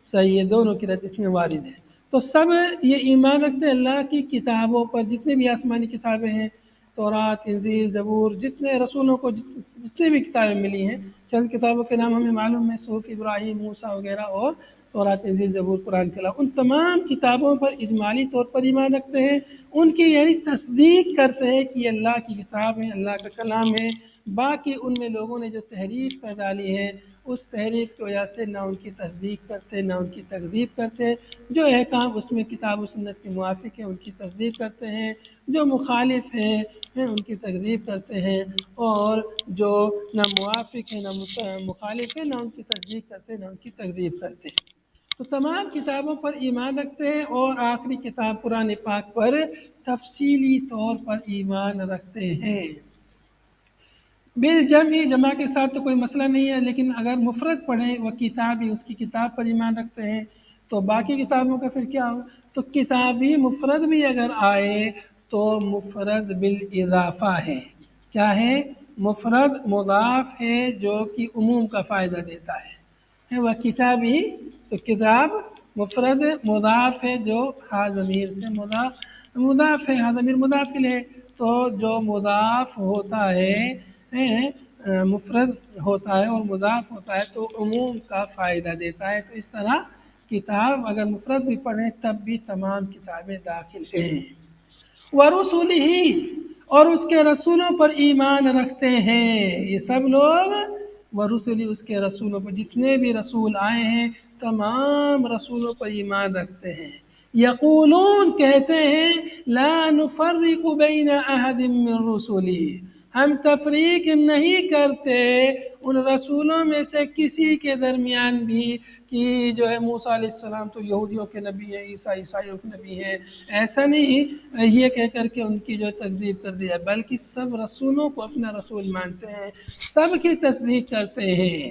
صحیح ہے، دونوں کی رد اس میں وارد ہے۔ تو سب یہ ایمان رکھتے ہیں اللہ کی کتابوں پر، جتنے بھی آسمانی کتابیں ہیں، تورات انجیل زبور، جتنے رسولوں کو جتنے بھی کتابیں ملی ہیں، چند کتابوں کے نام ہمیں معلوم ہے، صحف ابراہیم موسیٰ وغیرہ، اور تورات انجیل زبور قرآن کے علاوہ ان تمام کتابوں پر اجمالی طور پر ایمان رکھتے ہیں، ان کی یعنی تصدیق کرتے ہیں کہ یہ اللہ کی کتاب ہے، اللہ کا کلام ہے، باقی ان میں لوگوں نے جو تحریف کر ڈالی ہے اس تحریف کی وجہ سے نہ ان کی تصدیق کرتے نہ ان کی تکذیب کرتے، جو احکام اس میں کتاب و سنت کے موافق ہیں ان کی تصدیق کرتے ہیں، جو مخالف ہیں ان کی تکذیب کرتے ہیں، اور جو نہ موافق ہیں نہ مخالف ہیں نہ ان کی تصدیق کرتے نہ ان کی تکذیب کرتے ہیں۔ تو تمام کتابوں پر ایمان رکھتے ہیں اور آخری کتاب قرآن پاک پر تفصیلی طور پر ایمان رکھتے ہیں۔ بالجمع جمع کے ساتھ تو کوئی مسئلہ نہیں ہے، لیکن اگر مفرد پڑھیں وہ کتابی اس کی کتاب پر ایمان رکھتے ہیں تو باقی کتابوں کا پھر کیا ہوگا؟ تو کتابی مفرد بھی اگر آئے تو مفرد بالاضافہ ہے، کیا ہے؟ مفرد مضاف ہے جو کہ عموم کا فائدہ دیتا ہے وہ کتابی، تو کتاب مفرد مضاف ہے جو ہا ضمیر سے مضاف ہے، ہا ضمیر مضاف ہے، تو جو مضاف ہوتا ہے مفرد ہوتا ہے اور مضاف ہوتا ہے تو عموم کا فائدہ دیتا ہے۔ تو اس طرح کتاب اگر مفرد بھی پڑھیں تب بھی تمام کتابیں داخل ہیں۔ وَرُسُلِهِ اور اس کے رسولوں پر ایمان رکھتے ہیں، یہ سب لوگ وَرُسُلِهِ اس کے رسولوں پر، جتنے بھی رسول آئے ہیں تمام رسولوں پر ایمان رکھتے ہیں۔ یقولون کہتے ہیں لا نفرق بین احد من رسله ہم تفریق نہیں کرتے ان رسولوں میں سے کسی کے درمیان بھی، کہ جو ہے موسیٰ علیہ السلام تو یہودیوں کے نبی ہیں، عیسیٰ عیسائیوں کے نبی ہیں، ایسا نہیں یہ کہہ کر کے ان کی جو تکذیب کر دیا، بلکہ سب رسولوں کو اپنا رسول مانتے ہیں، سب کی تصدیق کرتے ہیں۔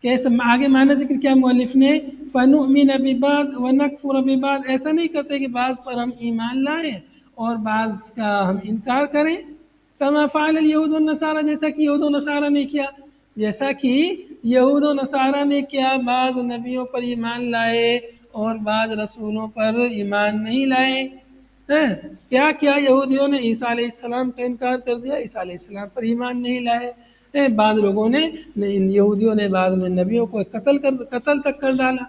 کیسے آگے معنی ذکر کیا مؤلف نے؟ فَنُؤْمِنَ بِبَعْضٍ وَنَكْفُرَ بِبَعْضٍ ایسا نہیں کرتے کہ بعض پر ہم ایمان لائیں اور بعض کا ہم انکار کریں، کما فعل الیہود والنصارى جیسا کہ یہود و نصارہ نے کیا، جیسا کہ یہود و نصارہ نے کیا، بعض نبیوں پر ایمان لائے اور بعض رسولوں پر ایمان نہیں لائے۔ کیا کیا یہودیوں نے؟ عیسیٰ علیہ السلام کا انکار کر دیا، عیسیٰ علیہ السلام پر ایمان نہیں لائے۔ بعض لوگوں نے یہودیوں نے بعض نبیوں کو قتل تک کر ڈالا۔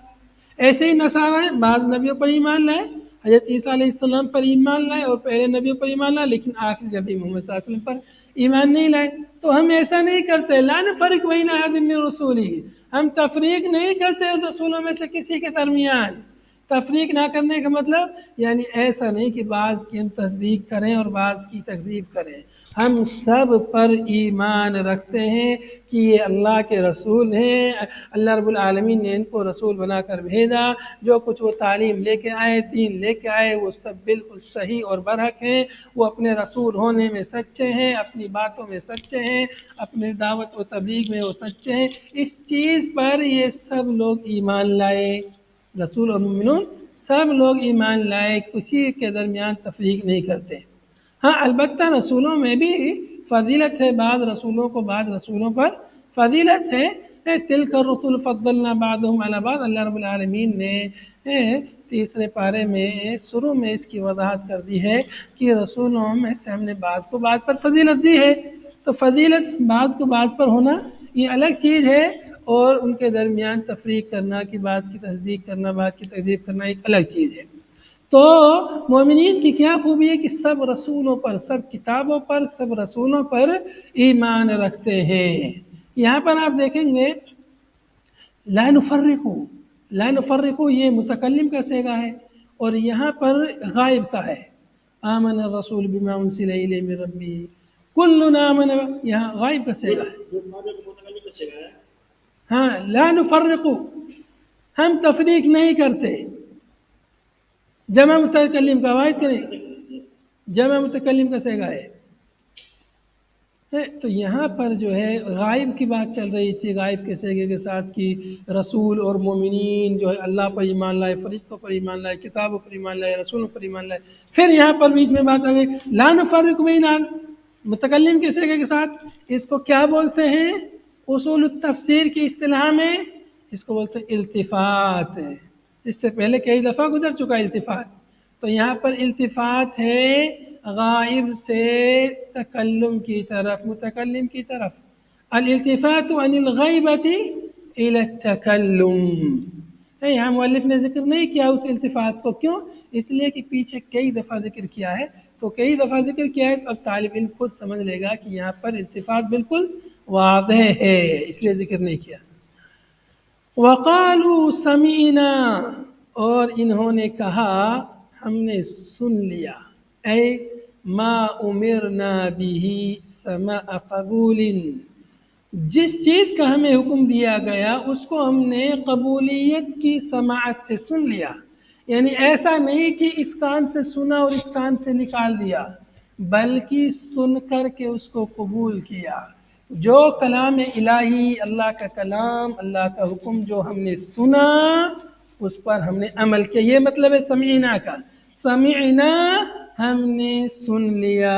ایسے ہی نصارہ بعض نبیوں پر ایمان لائے، حضرت عیسیٰ علیہ السلام پر ایمان لائے اور پہلے نبیوں پر ایمان لائے، لیکن آخری نبی محمد صلی اللہ علیہ وسلم پر ایمان نہیں لائے۔ تو ہم ایسا نہیں کرتے، لا نفرق بین احد من رسولہ ہم تفریق نہیں کرتے رسولوں میں سے کسی کے درمیان۔ تفریق نہ کرنے کا مطلب یعنی ایسا نہیں کہ بعض کی ہم تصدیق کریں اور بعض کی تکذیب کریں، ہم سب پر ایمان رکھتے ہیں کہ یہ اللہ کے رسول ہیں، اللہ رب العالمین نے ان کو رسول بنا کر بھیجا، جو کچھ وہ تعلیم لے کے آئے، دین لے کے آئے، وہ سب بالکل صحیح اور برحق ہیں، وہ اپنے رسول ہونے میں سچے ہیں، اپنی باتوں میں سچے ہیں، اپنی دعوت و تبلیغ میں وہ سچے ہیں، اس چیز پر یہ سب لوگ ایمان لائے، رسول اور مومنون سب لوگ ایمان لائے، کسی کے درمیان تفریق نہیں کرتے۔ ہاں البتہ رسولوں میں بھی فضیلت ہے، بعض رسولوں کو بعض رسولوں پر فضیلت ہے، تلک الرسل فضلنا بعضهم علی بعض، اللہ رب العالمین نے تیسرے پارے میں شروع میں اس کی وضاحت کر دی ہے کہ رسولوں میں سے ہم نے بعض کو بعض پر فضیلت دی ہے، تو فضیلت بعض کو بعض پر ہونا یہ الگ چیز ہے، اور ان کے درمیان تفریق کرنا کہ بعض کی تصدیق کرنا بعض کی تکذیب کرنا ایک الگ چیز ہے۔ تو مومنین کی کیا خوبی ہے کہ سب رسولوں پر، سب کتابوں پر، سب رسولوں پر ایمان رکھتے ہیں۔ یہاں پر آپ دیکھیں گے لا نفرق یہ متکلم کا صیغہ ہے، اور یہاں پر غائب کا ہے، آمن الرسول بما انزل الیہ من ربہ کل آمن، یہاں غائب کا صیغہ ہے۔ ہاں لا نفرق ہم تفریق نہیں کرتے، جمع متکلم کا واحد کریں، جمع متکلم کا صیغہ ہے۔ تو یہاں پر جو ہے غائب کی بات چل رہی تھی، غائب کے صیغے کے ساتھ کہ رسول اور مومنین جو ہے اللہ پر ایمان لائے، فرشتوں پر ایمان لائے، کتابوں پر ایمان لائے، رسولوں پر ایمان لائے۔ پھر یہاں پر بیچ میں بات آ گئی لا نفرق بین، متکلم کے صیغے کے ساتھ، اس کو کیا بولتے ہیں اصول التفسیر کی اصطلاح میں؟ اس کو بولتے ہیں التفات، اس سے پہلے کئی دفعہ گزر چکا التفات، تو یہاں پر التفات ہے غائب سے تکلم کی طرف، متکلم کی طرف، الالتفات عن الغیبۃ الی التکلم۔ یہاں مؤلف نے ذکر نہیں کیا اس التفات کو، کیوں؟ اس لیے کہ پیچھے کئی دفعہ ذکر کیا ہے تو کئی دفعہ ذکر کیا ہے، تو اب طالب علم خود سمجھ لے گا کہ یہاں پر التفات بالکل واضح ہے، اس لیے ذکر نہیں کیا۔ وقالوا سمعنا، اور انہوں نے کہا ہم نے سن لیا، اے ما امرنا به سماع قبول، جس چیز کا ہمیں حکم دیا گیا اس کو ہم نے قبولیت کی سماعت سے سن لیا، یعنی ایسا نہیں کہ اس کان سے سنا اور اس کان سے نکال دیا، بلکہ سن کر کے اس کو قبول کیا۔ جو کلام الہی، اللہ کا کلام، اللہ کا حکم جو ہم نے سنا اس پر ہم نے عمل کیا، یہ مطلب ہے سمعنا کا، سمعنا ہم نے سن لیا۔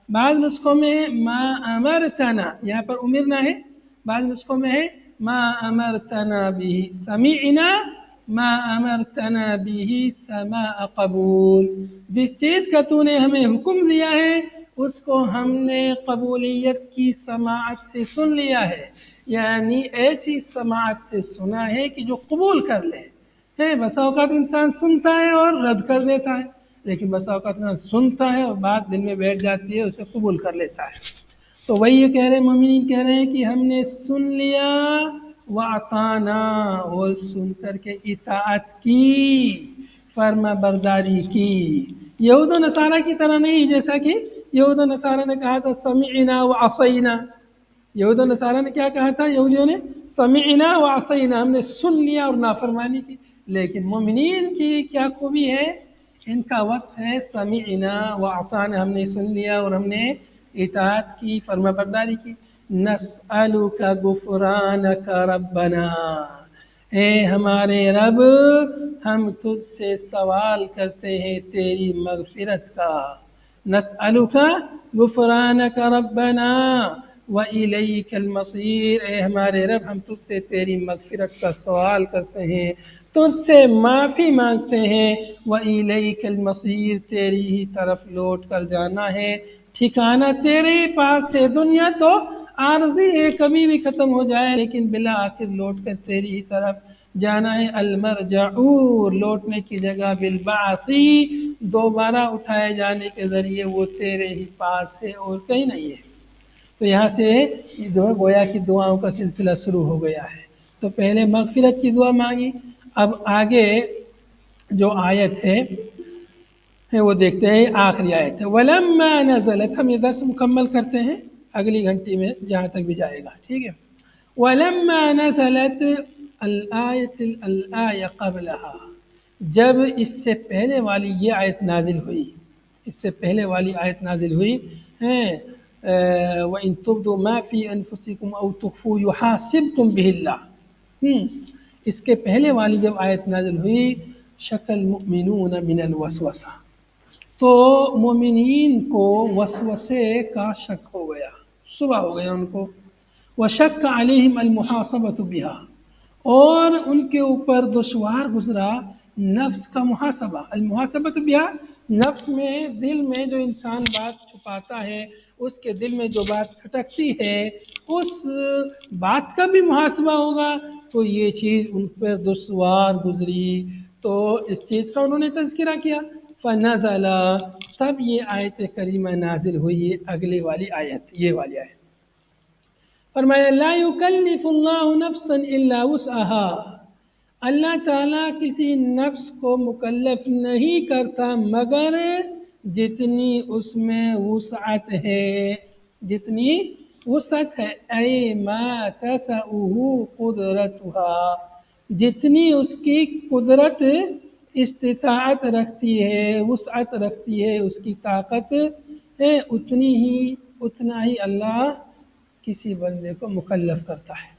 بعض نسخوں میں ما امرتنا، یہاں پر امرنا ہے، بعض نسخوں میں ہے ما امرتنا به، سمعنا ما امرتنا به سماع قبول، جس چیز کا تو نے ہمیں حکم دیا ہے اس کو ہم نے قبولیت کی سماعت سے سن لیا ہے، یعنی ایسی سماعت سے سنا ہے کہ جو قبول کر لے۔ بسا اوقات انسان سنتا ہے اور رد کر دیتا ہے، لیکن بسا اوقات انسان سنتا ہے اور بات دل میں بیٹھ جاتی ہے، اسے قبول کر لیتا ہے۔ تو وہی یہ کہہ رہے ہیں، مومنین کہہ رہے ہیں کہ ہم نے سن لیا، وَأَطَعْنَا، اور سن کر کے اطاعت کی، فرما برداری کی۔ یہود و نصارہ کی طرح نہیں، جیسا کہ یہود و نصارہ نے کہا تھا سمعنا وعصینا، یہود و نصارہ نے کیا کہا تھا؟ یہودیوں نے سمعنا وعصینا، ہم نے سن لیا اور نافرمانی کی۔ لیکن مومنین کی کیا خوبی ہے؟ ان کا وصف ہے سمعنا واطعنا، ہم نے سن لیا اور ہم نے اطاعت کی، فرما برداری کی۔ نسألک غفرانک ربنا، اے ہمارے رب ہم تجھ سے سوال کرتے ہیں تیری مغفرت کا، نسألک غفرانک ربنا وإلیک المصیر، اے ہمارے رب ہم تجھ سے تیری مغفرت کا سوال کرتے ہیں، تجھ سے معافی مانگتے ہیں، وإلیک المصیر، تیری ہی طرف لوٹ کر جانا ہے، ٹھکانہ تیرے ہی پاس ہے۔ دنیا تو عارضی ہے، کبھی بھی ختم ہو جائے، لیکن بلا آخر لوٹ کر تیری ہی طرف جانا ہے۔ المرجع، لوٹنے کی جگہ، بالبعث، دوبارہ اٹھائے جانے کے ذریعے وہ تیرے ہی پاس ہے اور کہیں نہیں ہے۔ تو یہاں سے گویا کی دعاؤں کا سلسلہ شروع ہو گیا ہے۔ تو پہلے مغفرت کی دعا مانگی، اب آگے جو آیت ہے وہ دیکھتے ہیں، آخری آیت ہے وَلَمَّا نَزَلَتْ، ہم یہ درس مکمل کرتے ہیں اگلی گھنٹی میں جہاں تک بھی جائے گا، ٹھیک ہے۔ وَلَمَّا نَزَلَتْ الْآيَةُ قَبْلَهَا، جب اس سے پہلے والی یہ آیت نازل ہوئی، اس سے پہلے والی آیت نازل ہوئی ہیں، وَإِن تُبْدُوا مَا فِي أَنفُسِكُمْ أَوْ تُخْفُوهُ يُحَاسِبْكُم بِهِ اللَّهُ، اس کے پہلے والی جب آیت نازل ہوئی، شَكَ الْمُؤْمِنُونَ مِنَ الْوَسْوَسَةِ، تو مومنین کو وسوسے کا شک ہو گیا، صبح ہو گیا ان کو، وَشَكَّ عَلَيْهِمْ الْمُحَاسَبَةُ بِهَا، اور ان کے اوپر دشوار گزرا نفس کا محاسبہ، المحاسبۃ بہا، نفس میں، دل میں جو انسان بات چھپاتا ہے، اس کے دل میں جو بات کھٹکتی ہے، اس بات کا بھی محاسبہ ہوگا، تو یہ چیز ان پر دشوار گزری، تو اس چیز کا انہوں نے تذکرہ کیا۔ فنزل، تب یہ آیت کریمہ نازل ہوئی، اگلے والی آیت، یہ والی آیت، فرمایا لا یکلف اللہ نفسا الا وسعها، اللہ تعالیٰ کسی نفس کو مکلف نہیں کرتا مگر جتنی اس میں وسعت ہے، جتنی وسعت ہے، اے ما تسعہ قدرتها، جتنی اس کی قدرت استطاعت رکھتی ہے، وسعت رکھتی ہے، اس کی طاقت ہے، اتنا ہی اللہ کسی بندے کو مکلف کرتا ہے۔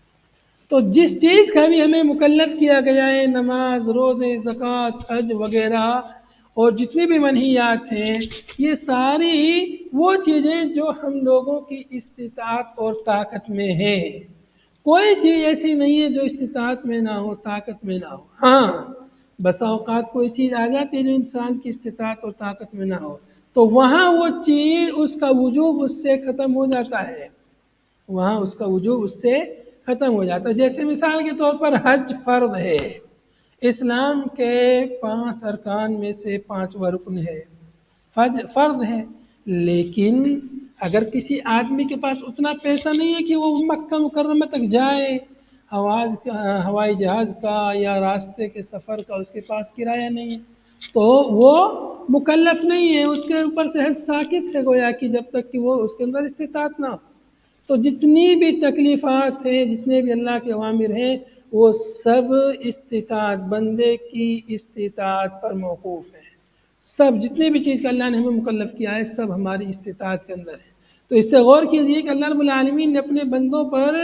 تو جس چیز کا بھی ہمیں مکلف کیا گیا ہے، نماز، روزے، زکوٰۃ، حج وغیرہ، اور جتنی بھی منہیات ہیں، یہ ساری وہ چیزیں جو ہم لوگوں کی استطاعت اور طاقت میں ہے، کوئی چیز ایسی نہیں ہے جو استطاعت میں نہ ہو، طاقت میں نہ ہو۔ ہاں بسا اوقات کوئی چیز آ جاتی ہے جو انسان کی استطاعت اور طاقت میں نہ ہو، تو وہاں وہ چیز، اس کا وجوب اس سے ختم ہو جاتا ہے، وہاں اس کا وجوب اس سے ختم ہو جاتا ہے۔ جیسے مثال کے طور پر حج فرض ہے، اسلام کے 5 ارکان میں سے 5واں رکن ہے، فرض ہے، لیکن اگر کسی آدمی کے پاس اتنا پیسہ نہیں ہے کہ وہ مکہ مکرمہ تک جائے، ہوائی جہاز کا یا راستے کے سفر کا اس کے پاس کرایہ نہیں ہے، تو وہ مکلف نہیں ہے، اس کے اوپر سے حج ساقط ہے گویا کہ جب تک کہ وہ اس کے اندر استطاعت نہ ہو۔ تو جتنی بھی تکلیفات ہیں، جتنے بھی اللہ کے اوامر ہیں، وہ سب استطاعت، بندے کی استطاعت پر موقوف ہے۔ سب جتنے بھی چیز کا اللہ نے ہمیں مکلف کیا ہے، سب ہماری استطاعت کے اندر ہے۔ تو اس سے غور کیجئے کہ اللہ رب العالمین نے اپنے بندوں پر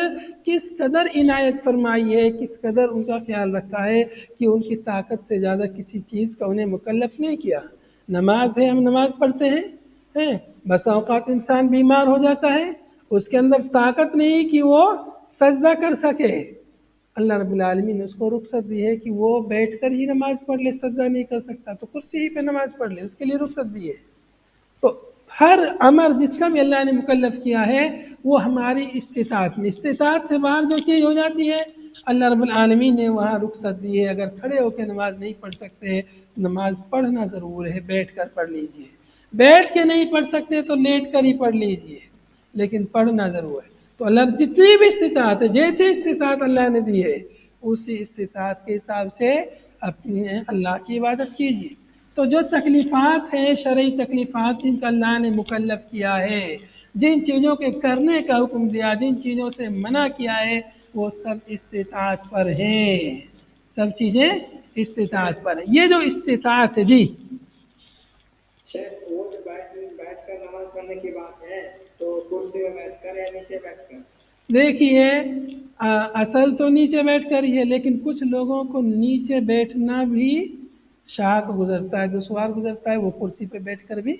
کس قدر عنایت فرمائی ہے، کس قدر ان کا خیال رکھا ہے کہ ان کی طاقت سے زیادہ کسی چیز کا انہیں مکلف نہیں کیا۔ نماز ہے، ہم نماز پڑھتے ہیں، بس اوقات انسان بیمار ہو جاتا ہے، اس کے اندر طاقت نہیں کہ وہ سجدہ کر سکے، اللہ رب العالمین نے اس کو رخصت دی ہے کہ وہ بیٹھ کر ہی نماز پڑھ لے، سجدہ نہیں کر سکتا تو کرسی ہی پہ نماز پڑھ لے، اس کے لیے رخصت دی ہے۔ تو ہر امر جس کا بھی اللہ نے مکلف کیا ہے وہ ہماری استطاعت میں، استطاعت سے باہر جو چیز ہو جاتی ہے اللہ رب العالمین نے وہاں رخصت دی ہے۔ اگر کھڑے ہو کے نماز نہیں پڑھ سکتے، نماز پڑھنا ضرور ہے، بیٹھ کر پڑھ لیجئے، بیٹھ کے نہیں پڑھ سکتے تو لیٹ کر ہی پڑھ لیجئے، لیکن پڑھنا ضرور ہے۔ تو اللہ جتنی بھی استطاعت ہے، جیسی استطاعت اللہ نے دی ہے اسی استطاعت کے حساب سے اپنے اللہ کی عبادت کیجیے۔ تو جو تکلیفات ہیں، شرعی تکلیفات جن کا اللہ نے مکلف کیا ہے، جن چیزوں کے کرنے کا حکم دیا، جن چیزوں سے منع کیا ہے، وہ سب استطاعت پر ہیں، سب چیزیں استطاعت پر ہیں۔ یہ جو استطاعت ہے جی شیخ، وہ جو بیٹھ کر نماز پڑھنے کی بات ہے تو کرسی میں بیٹھ کر یا نیچے بیٹھ کر؟ دیکھیے اصل تو نیچے بیٹھ کر ہی ہے، لیکن کچھ لوگوں کو نیچے بیٹھنا بھی شاق گزرتا ہے، دشوار گزرتا ہے، وہ کرسی پہ بیٹھ کر بھی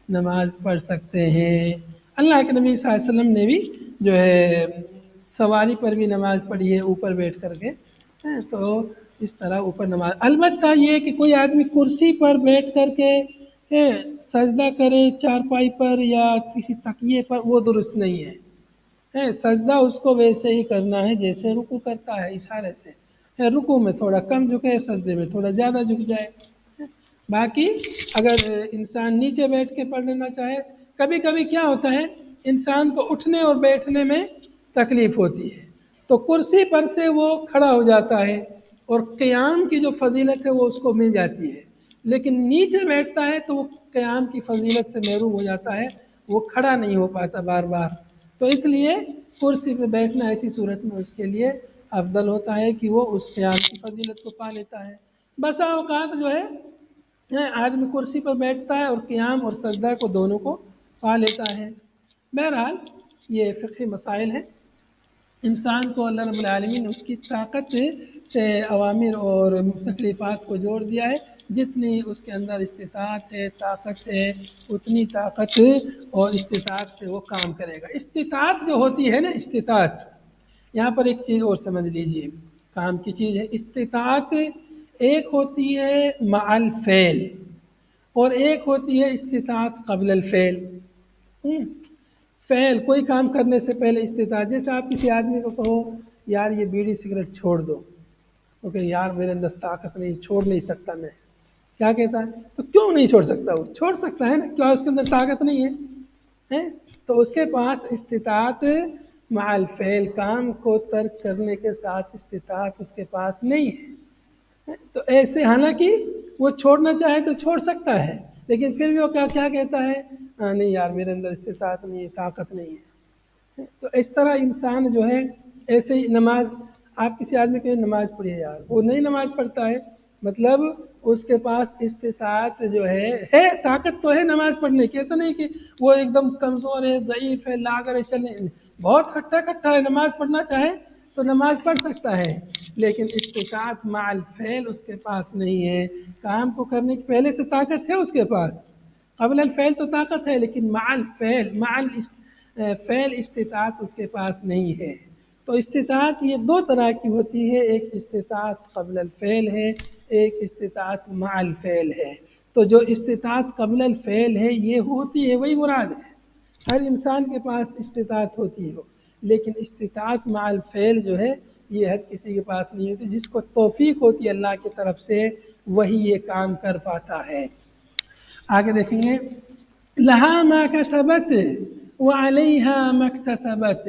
نماز پڑھ سکتے ہیں۔ اللہ کے نبی صلی اللہ علیہ وسلم نے بھی جو ہے سواری پر بھی نماز پڑھی ہے اوپر بیٹھ کر کے، تو اس طرح اوپر نماز، البتہ یہ کہ کوئی آدمی کرسی پر بیٹھ کر کے سجدہ کرے چارپائی پر یا کسی تکیے پر، وہ درست نہیں ہے۔ سجدہ اس کو ویسے ہی کرنا ہے جیسے رکوع کرتا ہے، اشارے سے، رکوع میں تھوڑا کم جھکے، سجدے میں تھوڑا زیادہ جھک جائے۔ باقی اگر انسان نیچے بیٹھ کے پڑھ لینا چاہے، کبھی کبھی کیا ہوتا ہے انسان کو اٹھنے اور بیٹھنے میں تکلیف ہوتی ہے تو کرسی پر سے وہ کھڑا ہو جاتا ہے اور قیام کی جو فضیلت ہے وہ اس کو مل جاتی ہے، لیکن نیچے بیٹھتا ہے تو وہ قیام کی فضیلت سے محروم ہو جاتا ہے، وہ کھڑا نہیں ہو پاتا بار بار۔ تو اس لیے کرسی پہ بیٹھنا ایسی صورت میں اس کے لیے افضل ہوتا ہے کہ وہ اس قیام کی فضیلت کو پا لیتا ہے۔ بسا اوقات جو ہے آدمی کرسی پر بیٹھتا ہے اور قیام اور سجدہ کو دونوں کو پا لیتا ہے۔ بہرحال یہ فقہی مسائل ہیں، انسان کو اللہ رب العالمین نے اس کی طاقت سے اوامر اور تکلیفات کو جوڑ دیا ہے، جتنی اس کے اندر استطاعت ہے، طاقت ہے، اتنی طاقت اور استطاعت سے وہ کام کرے گا۔ استطاعت جو ہوتی ہے نا، استطاعت، یہاں پر ایک چیز اور سمجھ لیجئے، کام کی چیز ہے۔ استطاعت ایک ہوتی ہے مع الفعل اور ایک ہوتی ہے استطاعت قبل الفعل۔ فعل، کوئی کام کرنے سے پہلے استطاعت، جیسے آپ کسی آدمی کو کہو یار یہ بیڑی سگریٹ چھوڑ دو، تو کہ یار میرے اندر طاقت نہیں، چھوڑ نہیں سکتا میں، کیا کہتا ہے؟ تو کیوں نہیں چھوڑ سکتا؟ وہ چھوڑ سکتا ہے نا، کیا اس کے اندر طاقت نہیں ہے؟ تو اس کے پاس استطاعت مع الفعل، کام کو ترک کرنے کے ساتھ استطاعت اس کے پاس نہیں ہے۔ تو ایسے حالانکہ وہ چھوڑنا چاہے تو چھوڑ سکتا ہے، لیکن پھر بھی وہ کیا کہتا ہے؟ نہیں یار میرے اندر استطاعت نہیں ہے، طاقت نہیں ہے۔ تو اس طرح انسان جو ہے ایسے ہی نماز، آپ کسی آدمی کے نماز پڑھیے یار، وہ نہیں نماز پڑھتا ہے، مطلب اس کے پاس استطاعت جو ہے طاقت تو ہے نماز پڑھنے کی، ایسا نہیں کہ وہ ایک دم کمزور ہے، ضعیف ہے، لاغر ہے، چلے بہت ہٹا کٹا ہے، نماز پڑھنا چاہے تو نماز پڑھ سکتا ہے، لیکن استطاعت مع الفعل اس کے پاس نہیں ہے۔ کام کو کرنے کی پہلے سے طاقت ہے اس کے پاس، قبل الفعل تو طاقت ہے، لیکن مع الفعل، مع الفعل استطاعت اس کے پاس نہیں ہے۔ تو استطاعت یہ دو طرح کی ہوتی ہے، ایک استطاعت قبل الفعل ہے، ایک استطاعت مع الفعل ہے۔ تو جو استطاعت قبل الفعل ہے یہ ہوتی ہے، وہی مراد ہے، ہر انسان کے پاس استطاعت ہوتی ہو، لیکن استطاعت مع الفعل جو ہے یہ ہر کسی کے پاس نہیں ہوتی، جس کو توفیق ہوتی ہے اللہ کی طرف سے وہی یہ کام کر پاتا ہے۔ آگے دیکھیں گے لہا ما کسبت وعلیہا ما اکتسبت،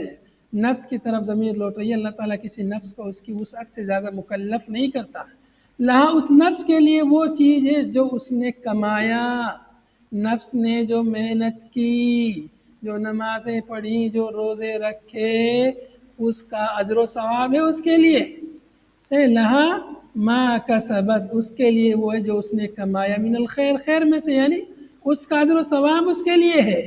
نفس کی طرف ضمیر لوٹ رہی ہے، اللہ تعالیٰ کسی نفس کو اس کی وسعت سے زیادہ مکلف نہیں کرتا، لہا اس نفس کے لیے وہ چیز ہے جو اس نے کمایا، نفس نے جو محنت کی، جو نمازیں پڑھی، جو روزے رکھے، اس کا اجر و ثواب ہے اس کے لیے، لہا ما کسبت، اس کے لیے وہ ہے جو اس نے کمایا، من الخیر، خیر میں سے، یعنی اس کا اجر و ثواب اس کے لیے ہے،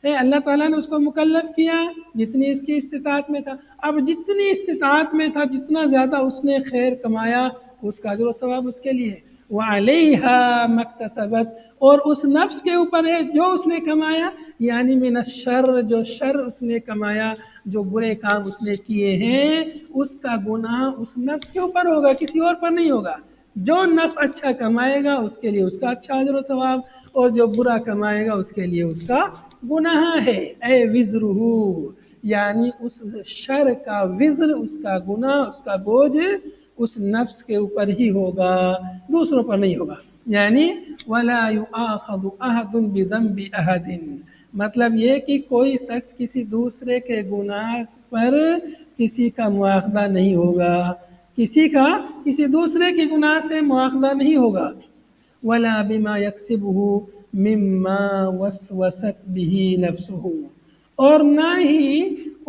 اللہ تعالیٰ نے اس کو مکلف کیا جتنی اس کی استطاعت میں تھا، اب جتنی استطاعت میں تھا جتنا زیادہ اس نے خیر کمایا اس کا اجر و ثواب اس کے لیے، وعلیہا ما اکتسبت، اور اس نفس کے اوپر ہے جو اس نے کمایا، یعنی من الشر، جو شر اس نے کمایا، جو برے کام اس نے کیے ہیں، اس کا گناہ اس نفس کے اوپر ہوگا، کسی اور پر نہیں ہوگا، جو نفس اچھا کمائے گا اس کے لیے اس کا اچھا اجر و ثواب، اور جو برا کمائے گا اس کے لیے اس کا گناہ ہے، اے وزرہ، یعنی اس شر کا وزر، اس کا گناہ، اس کا بوجھ اس نفس کے اوپر ہی ہوگا، دوسروں پر نہیں ہوگا، یعنی وَلَا يُؤَاخَذُ أَحَدٌ بِذَنبِ أَحَدٍ، مطلب یہ کہ کوئی شخص کسی دوسرے کے گناہ پر کسی کا مواخذہ نہیں ہوگا، کسی دوسرے کے گناہ سے مواخذہ نہیں ہوگا، وَلَا بِمَا يَكْسِبُهُ مِمَّا وَسْوَسَتْ بِهِ نَفْسُهُ، اور نہ ہی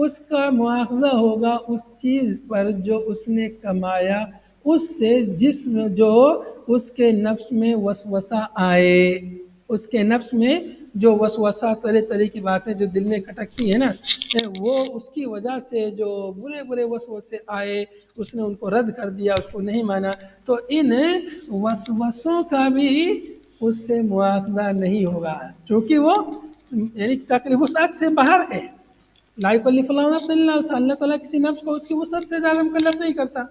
اس کا مواخذہ ہوگا اس چیز پر جو اس نے کمایا، اس سے جسم جو اس کے نفس میں وسوسہ آئے، اس کے نفس میں جو وسوسہ طرح طرح کی باتیں جو دل میں کھٹکتی ہے نا، وہ اس کی وجہ سے جو برے برے وسوسے آئے اس نے ان کو رد کر دیا، اس کو نہیں مانا، تو ان وسوسوں کا بھی اس سے مواخذہ نہیں ہوگا، چونکہ وہ یعنی تکلیف وسعت سے باہر ہے، لا یکلف اللہ نفسا الا وسعها، اللہ تعالیٰ کسی نفس کو اس کی وسعت سے زیادہ مکلف نہیں کرتا،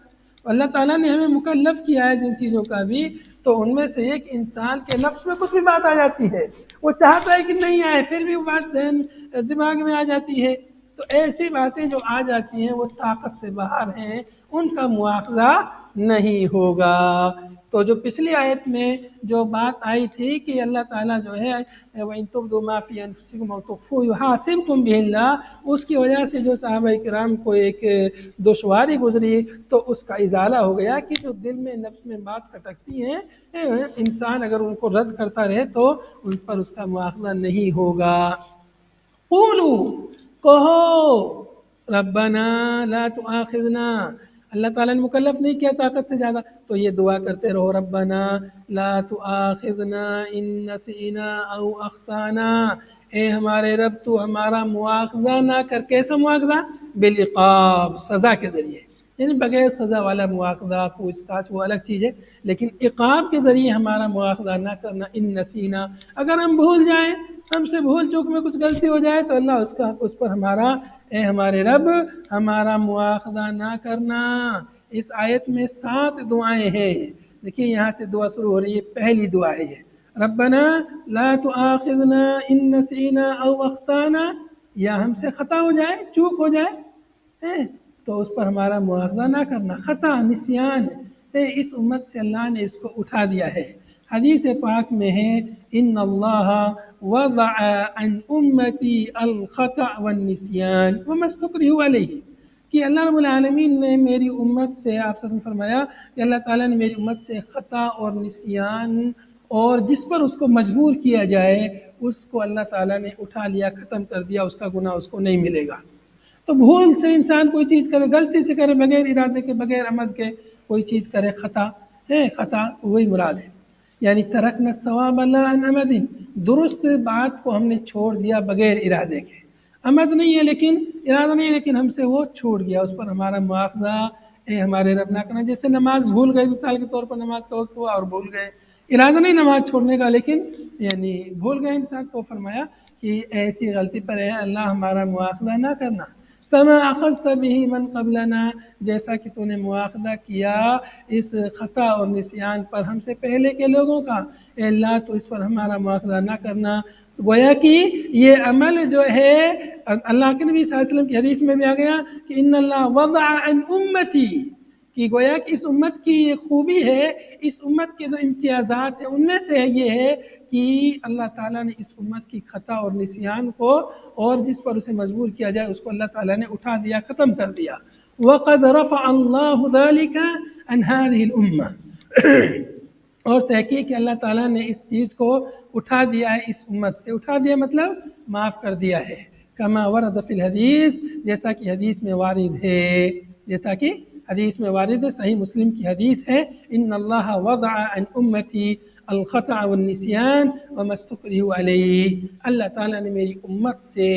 اللہ تعالیٰ نے ہمیں مکلف کیا ہے جن چیزوں کا بھی، تو ان میں سے ایک انسان کے نفس میں کچھ بھی بات آ جاتی ہے، وہ چاہتا ہے کہ نہیں آئے پھر بھی وہ بات دماغ میں آ جاتی ہے، تو ایسی باتیں جو آ جاتی ہیں وہ طاقت سے باہر ہیں، ان کا مواخذہ نہیں ہوگا، تو جو پچھلی آیت میں جو بات آئی تھی کہ اللہ تعالیٰ جو ہے وَإِن تُبْدُوا مَا فِي أَنفُسِكُمْ أَوْ تُخْفُوهُ يُحَاسِبْكُم بِهِ اللَّهُ، اس کی وجہ سے جو صحابہ کرام کو ایک دشواری گزری تو اس کا ازالہ ہو گیا کہ جو دل میں نفس میں بات کھٹکتی ہیں، انسان اگر ان کو رد کرتا رہے تو ان پر اس کا مواخذہ نہیں ہوگا، قولوا، کہو، ربنا لا تؤاخذنا، اللہ تعالیٰ نے مکلف نہیں کیا طاقت سے زیادہ، تو یہ دعا کرتے رہو، ربنا لا تؤاخذنا ان نسینا او اخطانا، اے ہمارے رب تو ہمارا مواخذہ نہ کر، کیسا مواخذہ؟ بالعقاب، سزا کے ذریعے، یعنی بغیر سزا والا مواخذہ پوچھ تاچھ وہ الگ چیز ہے، لیکن عقاب کے ذریعے ہمارا مواخذہ نہ کرنا، ان نسینا، اگر ہم بھول جائیں، ہم سے بھول چوک میں کچھ غلطی ہو جائے تو اللہ اس پر ہمارا، اے ہمارے رب ہمارا مواخذہ نہ کرنا، اس آیت میں 7 دعائیں ہیں، دیکھیے یہاں سے دعا شروع ہو رہی ہے، پہلی دعا ہے یہ، ربنا لا تؤاخذنا ان نسینا او اخطانا، یا ہم سے خطا ہو جائے، چوک ہو جائے، تو اس پر ہمارا مواخذہ نہ کرنا، خطا، نسیان، اس امت سے اللہ نے اس کو اٹھا دیا ہے، حدیث پاک میں ہے ان اللہ وضع عن امتی الخطأ والنسیان وما استکرہوا علیہ، کہ اللہ رب العالمین نے میری امت سے، آپ سے فرمایا کہ اللہ تعالیٰ نے میری امت سے خطا اور نسیان اور جس پر اس کو مجبور کیا جائے اس کو اللہ تعالیٰ نے اٹھا لیا، ختم کر دیا، اس کا گناہ اس کو نہیں ملے گا، تو بھول سے انسان کوئی چیز کرے، غلطی سے کرے، بغیر ارادے کے، بغیر عمد کے کوئی چیز کرے، خطا ہے، خطا وہی مراد ہے، یعنی ترکنا الثواب اللہ عن عمد، درست بات کو ہم نے چھوڑ دیا بغیر ارادے کے، عمد نہیں ہے لیکن ارادہ نہیں ہے لیکن ہم سے وہ چھوٹ گیا، اس پر ہمارا مواخذہ اے ہمارے رب نہ کرنا، جیسے نماز بھول گئے، مثال کے طور پر نماز کا وقت ہوا اور بھول گئے، ارادہ نہیں نماز چھوڑنے کا لیکن یعنی بھول گئے انسان، کو فرمایا کہ ایسی غلطی پر ہے اللہ ہمارا مواخذہ نہ کرنا، کما اخذت به من قبلنا، جیسا کہ تو نے مواخذہ کیا اس خطا اور نسیان پر ہم سے پہلے کے لوگوں کا، اے اللہ تو اس پر ہمارا مواخذہ نہ کرنا، گویا کہ یہ عمل جو ہے اللہ کے نبی صلی اللہ علیہ وسلم کی حدیث میں بھی آ گیا کہ ان اللہ وضع عن امتی، کہ گویا کہ اس امت کی یہ خوبی ہے، اس امت کے جو امتیازات ہیں ان میں سے یہ ہے کہ اللہ تعالیٰ نے اس امت کی خطا اور نسیان کو اور جس پر اسے مجبور کیا جائے اس کو اللہ تعالیٰ نے اٹھا دیا، ختم کر دیا۔ وَقَدْ رَفَعَ اللَّهُ ذَلِكَ عَنْ هَذِهِ الْأُمَّةِ، اور تحقیق کہ اللہ تعالیٰ نے اس چیز کو اٹھا دیا ہے اس امت سے، اٹھا دیا مطلب معاف کر دیا ہے۔ کما ورد فی الحدیث، جیسا کہ حدیث میں وارد ہے، جیسا کہ حدیث میں وارد ہے، صحیح مسلم کی حدیث ہے، ان اللہ وضع عن امتی الخطأ والنسیان وما استکرہوا علیہ، اللہ تعالیٰ نے میری امت سے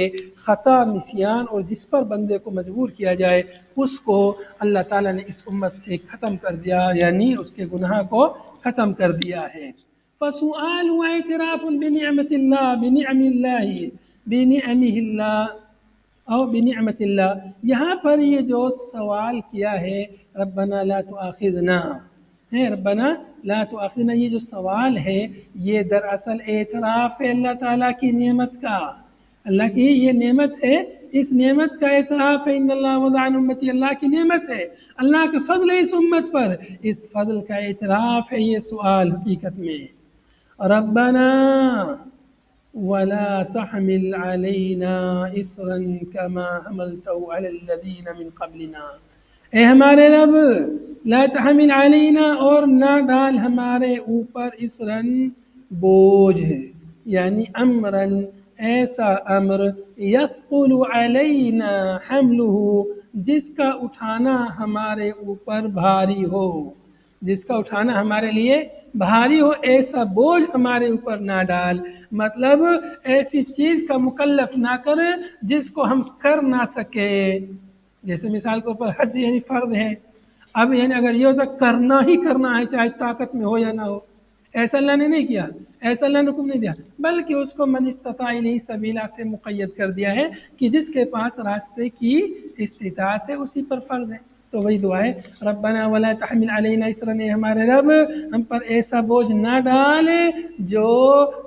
خطا، نسیان اور جس پر بندے کو مجبور کیا جائے اس کو اللہ تعالیٰ نے اس امت سے ختم کر دیا، یعنی اس کے گناہ کو ختم کر دیا ہے۔ فسؤال و اعتراف بنعمت اللہ، بنعمہ اللہ او بنعمت اللہ، یہاں پر یہ جو سوال کیا ہے ربنا لا تؤاخذنا، ربنا لا تؤاخذنا، یہ جو سوال ہے یہ دراصل اعتراف ہے اللہ تعالیٰ کی نعمت کا، اللہ کی یہ نعمت ہے، اس نعمت کا اعتراف ہے، ان اللہ وضع عن امتی، اللہ کی نعمت ہے، اللہ کے فضل ہے اس امت پر، اس فضل کا اعتراف ہے یہ سوال حقیقت میں۔ ربنا ولا تحمل علينا إصرا كما حملته على الذين من قبلنا، اے ہمارے رب لا تحمل علینا، اور نہ ڈال ہمارے اوپر اسرن بوجھ، یعنی امرن ایسا امر، یثقل علینا حملہ، جس کا اٹھانا ہمارے اوپر بھاری ہو، جس کا اٹھانا ہمارے لیے بھاری ہو، ایسا بوجھ ہمارے اوپر نہ ڈال، مطلب ایسی چیز کا مکلف نہ کرے جس کو ہم کر نہ سکے، جیسے مثال کے اوپر حج یعنی فرض ہے، اب یعنی اگر یہ ہوتا کرنا ہی کرنا ہے چاہے طاقت میں ہو یا نہ ہو، ایسا اللہ نے نہیں کیا، ایسا اللہ نے حکم نہیں دیا، بلکہ اس کو من استطاع الیہ سبیلا سے مقید کر دیا ہے کہ جس کے پاس راستے کی استطاعت ہے اسی پر فرض ہے۔ تو وہی دعا ہے ربنا ولا تحمل علینا اسرا، ہمارے رب ہم پر ایسا بوجھ نہ ڈالے جو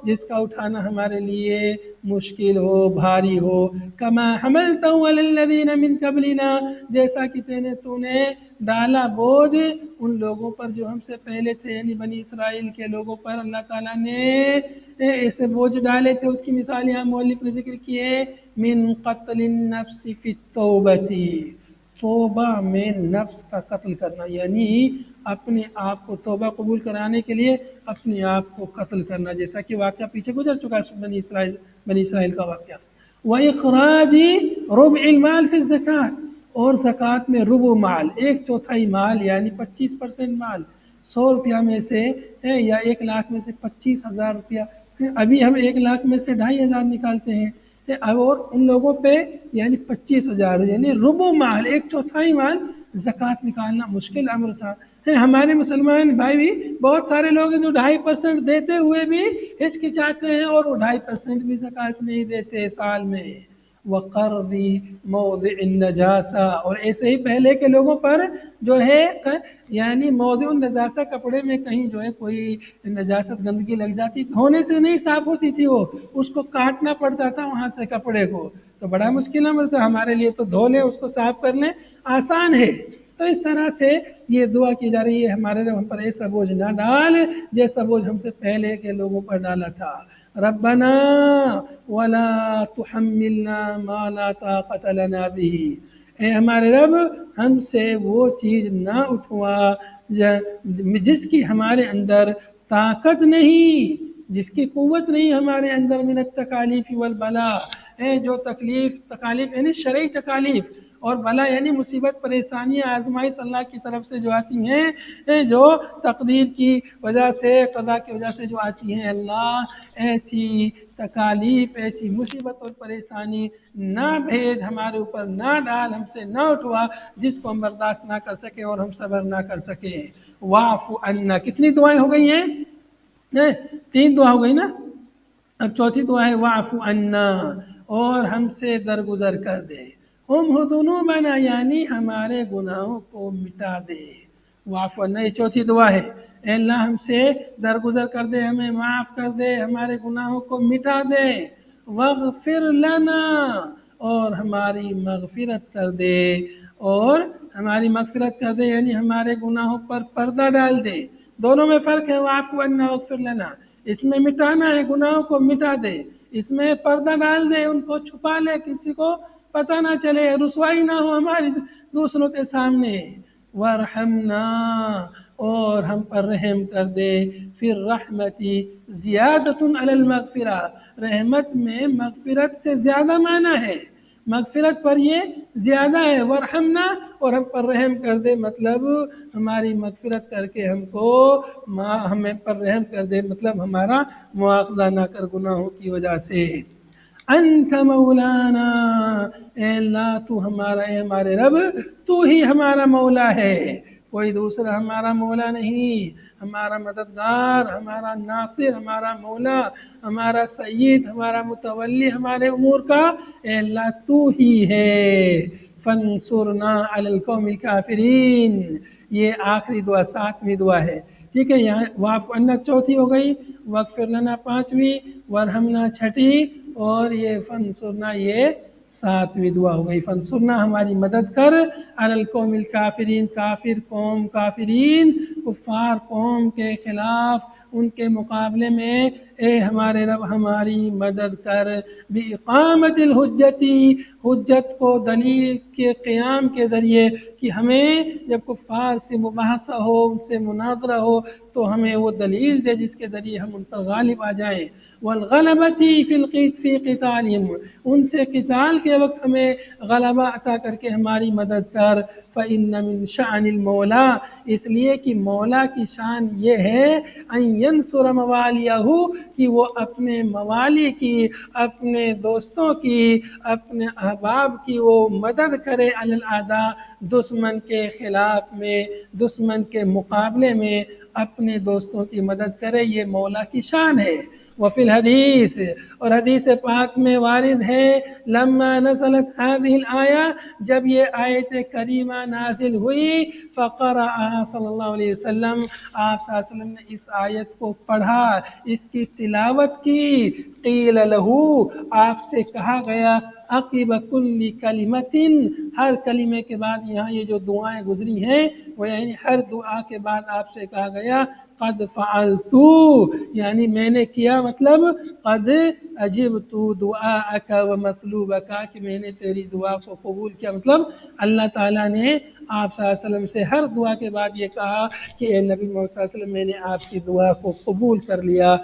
جس کا اٹھانا ہمارے لیے مشکل ہو، بھاری ہو، کما حملتہ علی الذین من قبلنا، جیسا کہ تو نے ڈالا بوجھ ان لوگوں پر جو ہم سے پہلے تھے، یعنی بنی اسرائیل کے لوگوں پر اللہ تعالیٰ نے ایسے بوجھ ڈالے تھے۔ اس کی مثال یہاں مؤلف نے ذکر کی ہے، من قتل النفس فی التوبۃ، توبہ میں نفس کا قتل کرنا، یعنی اپنے آپ کو توبہ قبول کرانے کے لیے اپنے آپ کو قتل کرنا، جیسا کہ واقعہ پیچھے گزر چکا ہے بنی اسرائیل کا واقعہ۔ وَإِخْرَاجِ رُبْعِ الْمَالِ فِي الزَّكَاةِ، اور زکوٰۃ میں ربع مال، ایک چوتھائی مال یعنی 25% مال، 100 روپیہ میں سے یا 1 لاکھ میں سے 25,000 روپیہ، ابھی ہم 1 لاکھ میں سے 2,500 نکالتے ہیں، اور ان لوگوں پہ یعنی 25,000، یعنی ربع مال، ایک چوتھائی مال زکوٰۃ نکالنا مشکل امر تھا۔ ہمارے مسلمان بھائی بھی بہت سارے لوگ ہیں جو 2.5% دیتے ہوئے بھی ہچکچاتے ہیں اور وہ 2.5% بھی زکوٰۃ نہیں دیتے سال میں۔ وقرض موضع النجاسہ، اور ایسے ہی پہلے کے لوگوں پر جو ہے یعنی موضع النجاسہ، کپڑے میں کہیں جو ہے کوئی نجاست گندگی لگ جاتی، دھونے سے نہیں صاف ہوتی تھی، وہ اس کو کاٹنا پڑتا تھا وہاں سے کپڑے کو، تو بڑا مشکل امر تھا ہمارے لیے، تو دھو لیں اس کو صاف کر لیں آسان ہے۔ تو اس طرح سے یہ دعا کی جا رہی ہے ہمارے رب ہم پر ایسا بوجھ نہ ڈال جیسا بوجھ ہم سے پہلے کے لوگوں پر ڈالا تھا۔ ربنا ولا تحملنا ما لا طاقت لنا به، اے ہمارے رب ہم سے وہ چیز نہ اٹھوا جس کی ہمارے اندر طاقت نہیں، جس کی قوت نہیں ہمارے اندر، من التکالیف والبلاء، جو تکالیف یعنی شرعی تکالیف، اور بلا یعنی مصیبت، پریشانی، آزمائش اللہ کی طرف سے جو آتی ہیں، جو تقدیر کی وجہ سے، قضا کی وجہ سے جو آتی ہیں، اللہ ایسی تکالیف، ایسی مصیبت اور پریشانی نہ بھیج ہمارے اوپر، نہ ڈال، ہم سے نہ اٹھوا جس کو ہم برداشت نہ کر سکیں اور ہم صبر نہ کر سکیں۔ واعف عنا، کتنی دعائیں ہو گئی ہیں؟ 3 دعا ہو گئی نا، اب چوتھی دعا ہے واعف عنا، اور ہم سے درگزر کر دے، ذنوبنا، یعنی ہمارے گناہوں کو مٹا دے، واعف عنا یہ چوتھی دعا ہے، اے اللہ ہم سے درگزر کر دے، ہمیں معاف کر دے، ہمارے گناہوں کو مٹا دے، واغفر لنا، اور ہماری مغفرت کر دے، اور ہماری مغفرت کر دے یعنی ہمارے گناہوں پر پردہ ڈال دے. دونوں میں فرق ہے. واعف عنا واغفر لنا، اس میں مٹانا ہے، گناہوں کو مٹا دے. اس میں پردہ ڈال دے، ان کو چھپا لے، کسی کو پتہ نہ چلے، رسوائی نہ ہو ہماری دوسروں کے سامنے. وارحمنا، اور ہم پر رحم کر دے. پھر رحمتی زیادۃ علی المغفرہ، رحمت میں مغفرت سے زیادہ معنی ہے، مغفرت پر یہ زیادہ ہے. ورحمنا، اور ہم پر رحم کر دے مطلب ہماری مغفرت کر کے ہم کو ہمیں پر رحم کر دے، مطلب ہمارا مواخذہ نہ کر گناہوں کی وجہ سے. انت مولانا، اے اللہ تو ہمارا، اے ہمارے رب تو ہی ہمارا مولا ہے، کوئی دوسرا ہمارا مولا نہیں. ہمارا مددگار، ہمارا ناصر، ہمارا مولا، ہمارا سید، ہمارا متولی ہمارے امور کا اے اللہ تو ہی ہے. فانصرنا علی القوم الکافرین، یہ آخری دعا 7ویں دعا ہے. ٹھیک ہے، یہاں واعف عنا 4تھی ہو گئی، واغفر لنا 5ویں، وارحمنا 6ٹھی، اور یہ فانصرنا یہ 7ویں دعا ہو گئی. فانصرنا ہماری مدد کر، علی القوم الکافرین، کافر قوم، کافرین کفار قوم کے خلاف، ان کے مقابلے میں اے ہمارے رب ہماری مدد کر. بِإِقَامَةِ الْحُجَّةِ، حجت کو، دلیل کے قیام کے ذریعے، کہ ہمیں جب کفار سے مباحثہ ہو، ان سے مناظرہ ہو تو ہمیں وہ دلیل دے جس کے ذریعے ہم ان پر غالب آ جائیں. وَالْغَلَبَةِ فِي قِتَالِهِمْ، ان سے قتال کے وقت ہمیں غلبہ عطا کر کے ہماری مدد کر. فَإِنَّ مِن شَأْنِ الْمَوْلَى، اس لیے کہ مولا کی شان یہ ہے، أَن يَنْصُرَ مَوَالِيَهُ، کہ وہ اپنے موالی کی، اپنے دوستوں کی، اپنے احباب کی وہ مدد کرے. علی الاعداء، دشمن کے خلاف میں، دشمن کے مقابلے میں اپنے دوستوں کی مدد کرے، یہ مولا کی شان ہے. وفی الحدیث، اور حدیث پاک میں وارد ہے، لما نزلت هذه الآیہ، جب یہ آیت کریمہ نازل ہوئی، فقرأ صلی اللہ علیہ وسلم، آپ صلی اللہ علیہ وسلم نے اس آیت کو پڑھا، اس کی تلاوت کی. قیل لہو، آپ سے کہا گیا، عقب کل کلمۃ، ہر کلمے کے بعد، یہاں یہ جو دعائیں گزری ہیں وہ یعنی ہر دعا کے بعد آپ سے کہا گیا، قد فعلت، یعنی میں نے کیا، مطلب قد اجبت دعاءک و مطلوبک، کہ میں نے تیری دعا کو قبول کیا. مطلب اللہ تعالیٰ نے آپ صلی اللہ علیہ وسلم سے ہر دعا کے بعد یہ کہا کہ اے نبی محمد صلی اللہ علیہ وسلم، میں نے آپ کی دعا کو قبول کر لیا،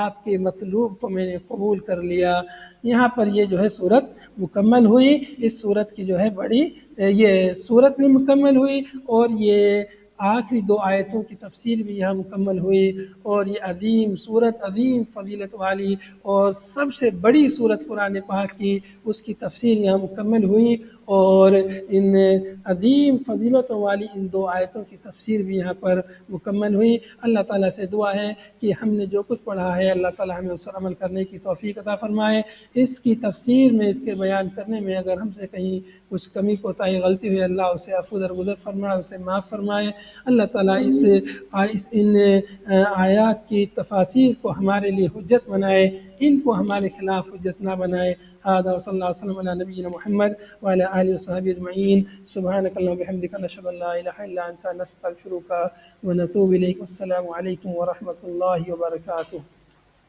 آپ کے مطلوب کو میں نے قبول کر لیا. یہاں پر یہ جو ہے صورت مکمل ہوئی. اس صورت کی جو ہے بڑی، یہ صورت بھی مکمل ہوئی، اور یہ آخری 2 آیتوں کی تفسیر بھی یہاں مکمل ہوئی. اور یہ عظیم صورت، عظیم فضیلت والی اور سب سے بڑی صورت قرآن پاک کی، اس کی تفسیر یہاں مکمل ہوئی. اور ان عظیم فضیلتوں والی ان 2 آیتوں کی تفسیر بھی یہاں پر مکمل ہوئی. اللہ تعالیٰ سے دعا ہے کہ ہم نے جو کچھ پڑھا ہے اللہ تعالیٰ ہمیں اس پر عمل کرنے کی توفیق عطا فرمائے. اس کی تفسیر میں، اس کے بیان کرنے میں اگر ہم سے کہیں کچھ کمی کوتاہی غلطی ہوئی، اللہ اسے عفو درگزر فرمائے، اسے معاف فرمائے. اللہ تعالیٰ ان آیات کی تفاسیر کو ہمارے لیے حجت بنائے، ان کو ہمارے خلاف حجت نہ بنائے. هذا وصلی اللہ وسلم علی نبینا محمد وعلی آلہ وصحبہ اجمعین. سبحانک اللہم وبحمدک، نشہد ان لا الہ الا انت، نستغفرک ونتوب الیک. السلام علیکم ورحمۃ اللہ وبرکاتہ.